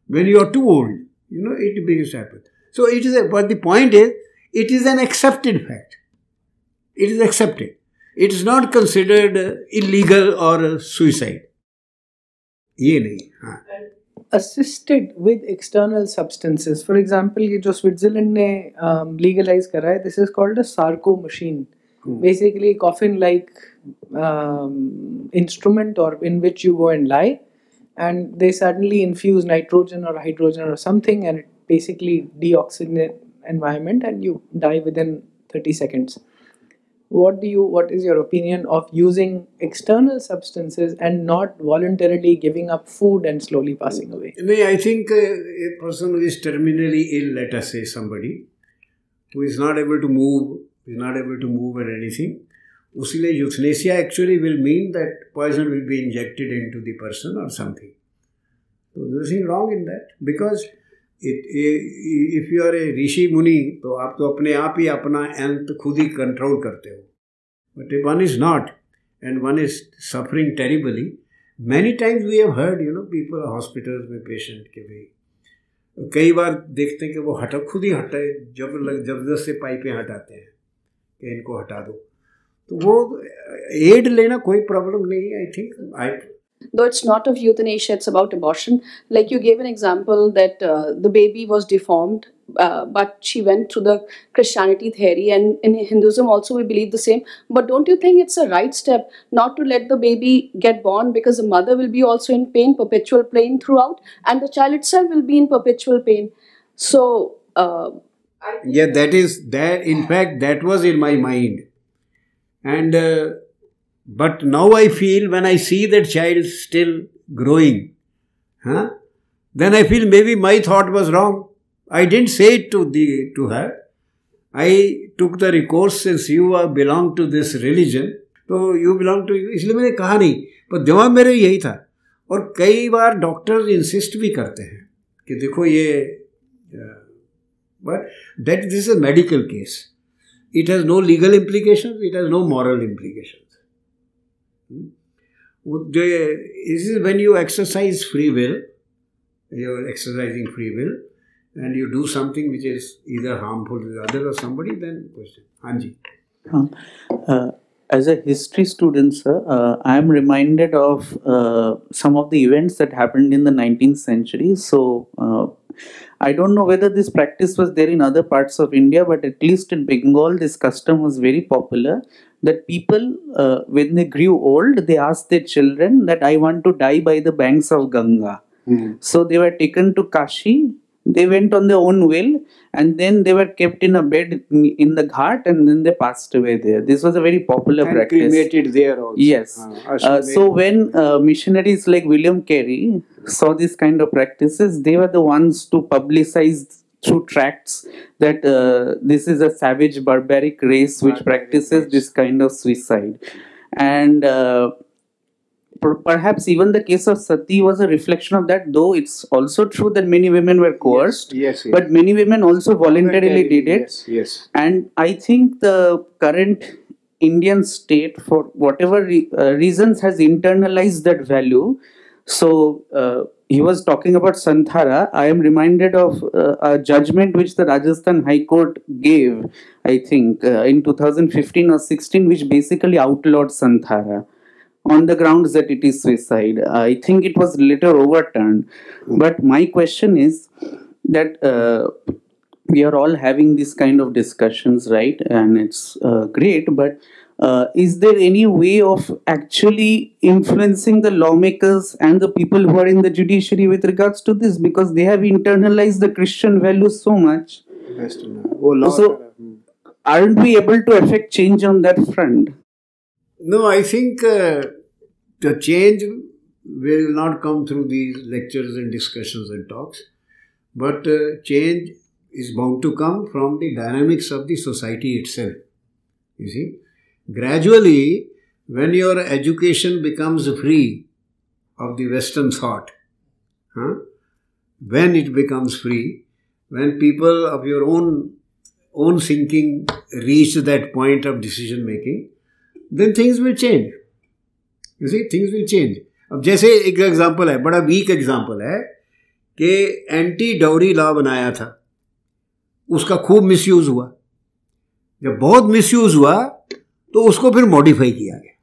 When you are too old, you know, it begins happen. So it is, but the point is, it is an accepted fact, it is accepted, it is not considered illegal और suicide, ये नहीं। हाँ, assisted with external substances, for example ये जो Switzerland ने legalize करा है, this is called a Sarco machine, basically a coffin like instrument or in which you go and lie, and they suddenly infuse nitrogen or hydrogen or something, and it basically deoxygenate environment and you die within 30 seconds. What is your opinion of using external substances and not voluntarily giving up food and slowly passing away? I think a person who is terminally ill, let us say somebody who is not able to move or anything, usile euthanasia actually will mean that poison will be injected into the person or something. So there is nothing wrong in that, because if you are a ऋषि मुनि, तो आप तो अपने आप ही अपना अंत खुद ही control करते हो, but if one is not and one is suffering terribly, many times we have heard, you know, people hospitals में patient के भी कई बार देखते हैं कि वो खुद ही हटाए, जबरदस्त से पाइपें हटाते हैं कि इनको हटा दो, तो वो एड लेना कोई प्रॉब्लम नहीं है। I think though it's not of euthanasia, it's about abortion. Like you gave an example that the baby was deformed, but she went through the Christianity theory, and in Hinduism also we believe the same. But don't you think it's a right step not to let the baby get born, because the mother will be also in pain, perpetual pain throughout, and the child itself will be in perpetual pain. So yeah, that in fact that was in my mind, and but now I feel when I see that child still growing, then I feel maybe my thought was wrong. I didn't say it to her. I took the recourse, since you belong to this religion, तो you belong to, इसलिए मैंने कहा नहीं, पर जवाब मेरे यही था। और कई बार डॉक्टर्स इंसिस्ट भी करते हैं कि देखो ये, but that this is a medical case, it has no legal implications, it has no moral implications. This is when you exercise free will, you're exercising free will, and you do something which is either harmful to the other or somebody, then question. Hanji. As a history student, sir, I am reminded of some of the events that happened in the 19th century. So, I don't know whether this practice was there in other parts of India, but at least in Bengal, this custom was very popular. That people, when they grew old, they asked their children that I want to die by the banks of Ganga. So they were taken to Kashi. They went on their own will, and then they were kept in a bed in the ghat, and then they passed away there. This was a very popular And practice. cremated there also. Yes. So when missionaries like William Carey saw this kind of practices, they were the ones to publicize through tracts that this is a savage, barbaric race which practices this kind of suicide. And perhaps even the case of Sati was a reflection of that, though it's also true that many women were coerced, Yes. but many women also voluntarily did it. Yes. And I think the current Indian state, for whatever reasons, has internalized that value. So he was talking about Santhara. I am reminded of a judgment which the Rajasthan High Court gave, I think, in 2015 or 16, which basically outlawed Santhara on the grounds that it is suicide. I think it was later overturned. But my question is that we are all having this kind of discussions, right? And it's great, but is there any way of actually influencing the lawmakers and the people who are in the judiciary with regards to this? Because they have internalized the Christian values so much. So aren't we able to affect change on that front? No, I think the change will not come through these lectures and discussions and talks, but change is bound to come from the dynamics of the society itself. You see, gradually, when your education becomes free of the Western thought, when it becomes free, when people of your own thinking reach that point of decision making, then things will change. You see, things will change. अब जैसे एक example है, बड़ा week example है कि anti dowry law बनाया था, उसका खूब मिसयूज हुआ. जब बहुत मिसयूज हुआ तो उसको फिर मॉडिफाई किया गया,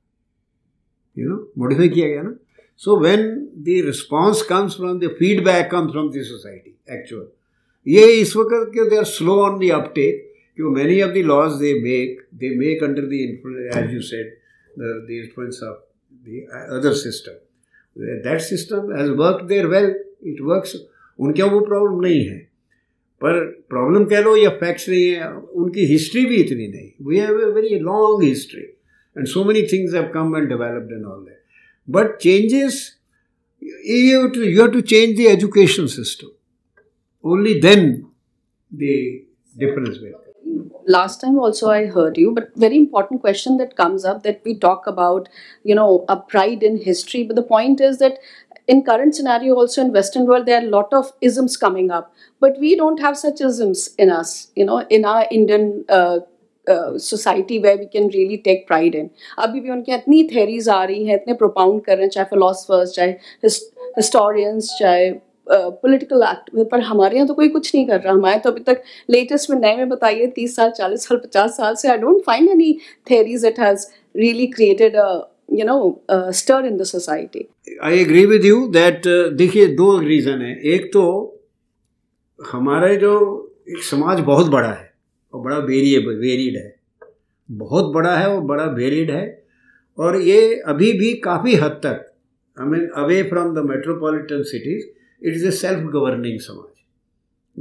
मॉडिफाई किया गया ना. So when the response comes from the feedback comes from the society actual, ये इस वक्त के they are slow on the uptake. Many of the laws they make under the influence, as you said, the influence of the other system. That system has worked there well. It works. उनके वो problem नहीं है, पर problem कह लो या facts नहीं है. उनकी हिस्ट्री भी इतनी नहीं. We have a very long history, and so many things have come and developed and all that. But changes, you have to change the education system. Only then the difference will come. Last time also I heard you, but very important question that comes up, that we talk about, a pride in history. But the point is that in current scenario also in Western world, there are a lot of isms coming up, but we don't have such isms in us, in our Indian society where we can really take pride in. अभी भी उनकी इतनी theories आ रही हैं, इतने propound कर रहे हैं, चाहे philosophers, चाहे historians, चाहे पॉलिटिकल एक्ट, पर हमारे यहाँ तो कोई कुछ नहीं कर रहा. हमारे तो अभी तक लेटेस्ट में नए में बताइए 30 साल 40 साल 50 साल से I don't find any theories that has really created a stir in the society. I agree with you that देखिए दो रीज़न है. एक तो हमारा जो एक समाज बहुत बड़ा है और बड़ा वेरिड है, बहुत बड़ा है और बड़ा वेरिड है, और ये अभी भी काफ़ी हद तक away from the metropolitan cities, it is a self governing समाज.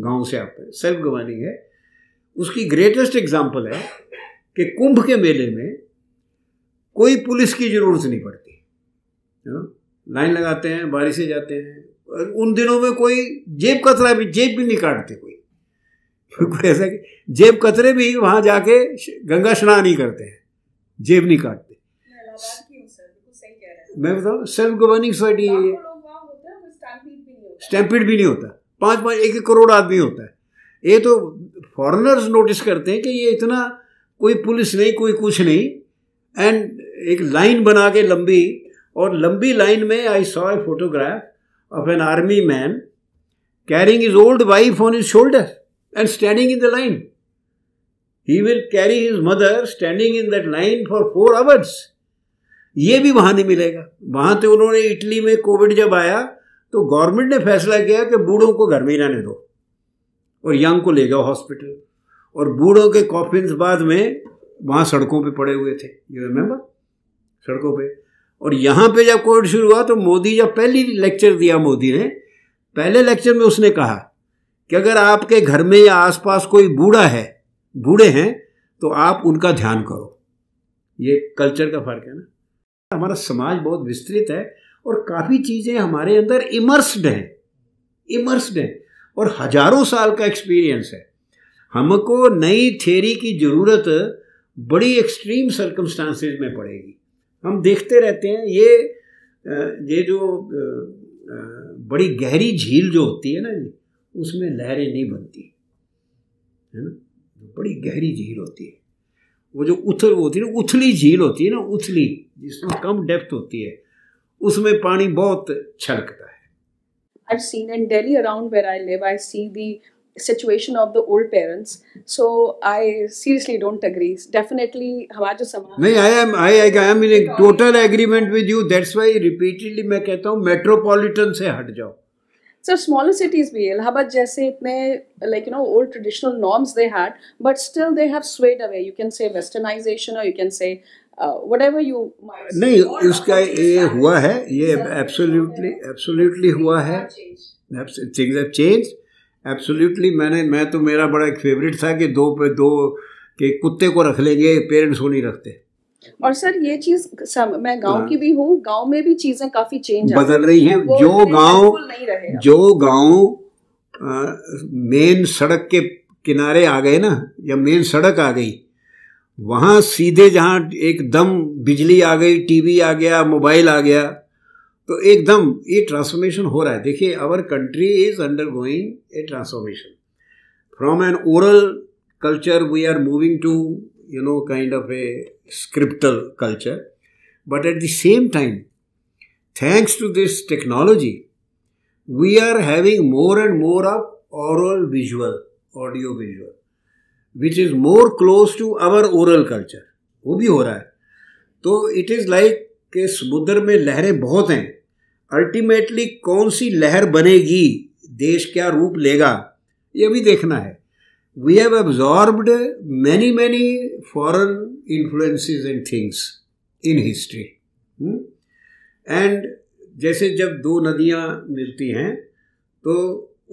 गांव से आप सेल्फ गवर्निंग है. उसकी ग्रेटेस्ट एग्जांपल है कि कुंभ के मेले में कोई पुलिस की ज़रूरत नहीं पड़ती. लाइन लगाते हैं, बारी से जाते हैं. उन दिनों में कोई जेब भी नहीं काटते. कोई ऐसा कि जेब कतरे भी वहाँ जाके गंगा स्नान ही करते हैं, जेब नहीं काटते. मैं बताऊँ, सेल्फ गवर्निंग सोसाइटी है. स्टैम्पीड भी नहीं होता. 5-1 करोड़ आदमी होता है. ये तो फॉरेनर्स नोटिस करते हैं कि ये इतना कोई पुलिस नहीं, कोई कुछ नहीं, एंड एक लाइन बना के लंबी, और लंबी लाइन में I saw a photograph of an army man carrying his old wife on his shoulder and standing in the line. He will carry his mother standing in that line for 4 hours. ये भी वहां नहीं मिलेगा. वहां तो उन्होंने Italy में Covid जब आया तो गवर्नमेंट ने फैसला किया कि बूढ़ों को घर में ही रहने दो और यंग को ले जाओ हॉस्पिटल, और बूढ़ों के कॉफिन्स बाद में वहाँ सड़कों पे पड़े हुए थे, यू रिमेंबर, सड़कों पे. और यहाँ पे जब कोविड शुरू हुआ तो मोदी जब पहली लेक्चर दिया, मोदी ने पहले लेक्चर में उसने कहा कि अगर आपके घर में या आसपास कोई बूढ़े हैं तो आप उनका ध्यान करो. ये कल्चर का फर्क है ना. हमारा समाज बहुत विस्तृत है और काफ़ी चीज़ें हमारे अंदर इमर्स्ड हैं और हजारों साल का एक्सपीरियंस है. हमको नई थियरी की ज़रूरत बड़ी एक्सट्रीम सर्कमस्टांसेस में पड़ेगी. हम देखते रहते हैं ये जो बड़ी गहरी झील जो होती है ना जी, उसमें लहरें नहीं बनती है ना. बड़ी गहरी झील होती है, वो जो होती है ना, उथली झील होती है ना, उथली, जिसमें कम डेप्थ होती है, उसमें पानी बहुत छलकता है. I've seen in Delhi, around where I live, I see the situation of the old parents. So I seriously don't agree. Definitely, हमारा जो समाज नहीं, I am in a total agreement with you. That's why repeatedly मैं कहता हूँ metropolitan से हट जाओ. So smaller cities भी, Allahabad जैसे इतने like old traditional norms they had, but still they have swayed away. You can say westernization or you can say whatever you might. नहीं, उसका ये हुआ है, ये absolutely हुआ है. Things have changed. Absolutely. मैं तो मेरा बड़ा एक फेवरेट था कि 2 पे 2 के कुत्ते को रख लेंगे, पेरेंट्स को नहीं रखते. और सर ये चीज मैं गांव की भी हूँ, गांव में भी चीजें काफी चेंज बदल रही हैं. जो गांव मेन सड़क के किनारे आ गए ना, या मेन सड़क आ गई, वहाँ सीधे जहाँ एकदम बिजली आ गई, टीवी आ गया, मोबाइल आ गया, तो एकदम ये ट्रांसफॉर्मेशन हो रहा है. देखिए, our country is undergoing a transformation from an oral culture. We are moving to kind of a scriptal culture, but at the same time, thanks to this technology, we are having more and more of audio visual, which is more close to our oral culture. वो भी हो रहा है. तो it is like कि समुद्र में लहरें बहुत हैं. अल्टीमेटली कौन सी लहर बनेगी, देश क्या रूप लेगा, ये भी देखना है. We have absorbed many foreign influences and things in history. And जैसे जब 2 नदियाँ मिलती हैं तो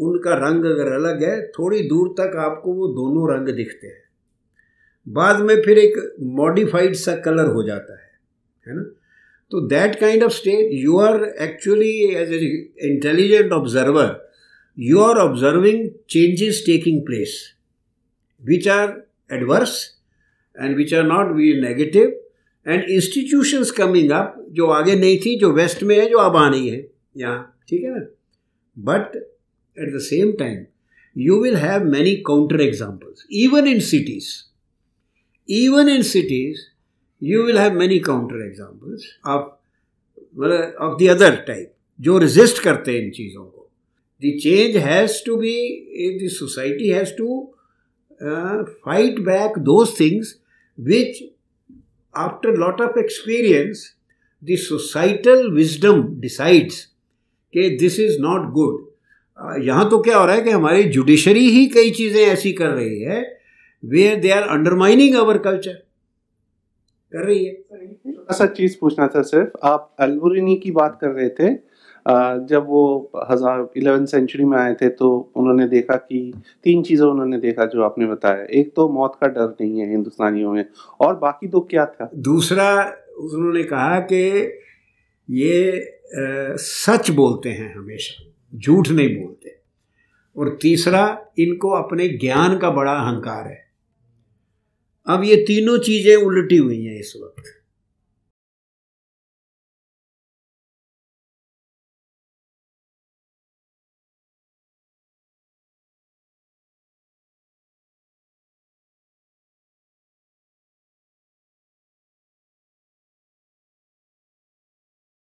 उनका रंग अगर अलग है, थोड़ी दूर तक आपको वो दोनों रंग दिखते हैं, बाद में फिर एक मॉडिफाइड सा कलर हो जाता है ना. तो that kind of state, you are actually as an intelligent observer, you are observing changes taking place which are adverse and which are not very negative, and institutions coming up जो आगे नहीं थी, जो वेस्ट में है, जो अब आनी है यहाँ, ठीक है ना. But at the same time you will have many counter examples. Even in cities you will have many counter examples of the other type जो resist करते हैं इन चीज़ों को. The change has to be, the society has to fight back those things which, after a lot of experience, the societal wisdom decides कि this is not good. यहाँ तो क्या हो रहा है कि हमारी जुडिशरी ही कई चीज़ें ऐसी कर रही है where they are undermining our culture, कर रही है. ऐसा चीज़ पूछना था सिर्फ, आप अल्बुरिनी की बात कर रहे थे. जब वो 11वीं सेंचुरी में आए थे तो उन्होंने देखा कि 3 चीज़ें उन्होंने देखा जो आपने बताया. एक तो मौत का डर नहीं है हिंदुस्तानियों में, और बाकी 2 क्या था? दूसरा, उन्होंने कहा कि ये सच बोलते हैं, हमेशा झूठ नहीं बोलते. और तीसरा, इनको अपने ज्ञान का बड़ा अहंकार है. अब ये तीनों चीज़ें उल्टी हुई हैं इस वक्त.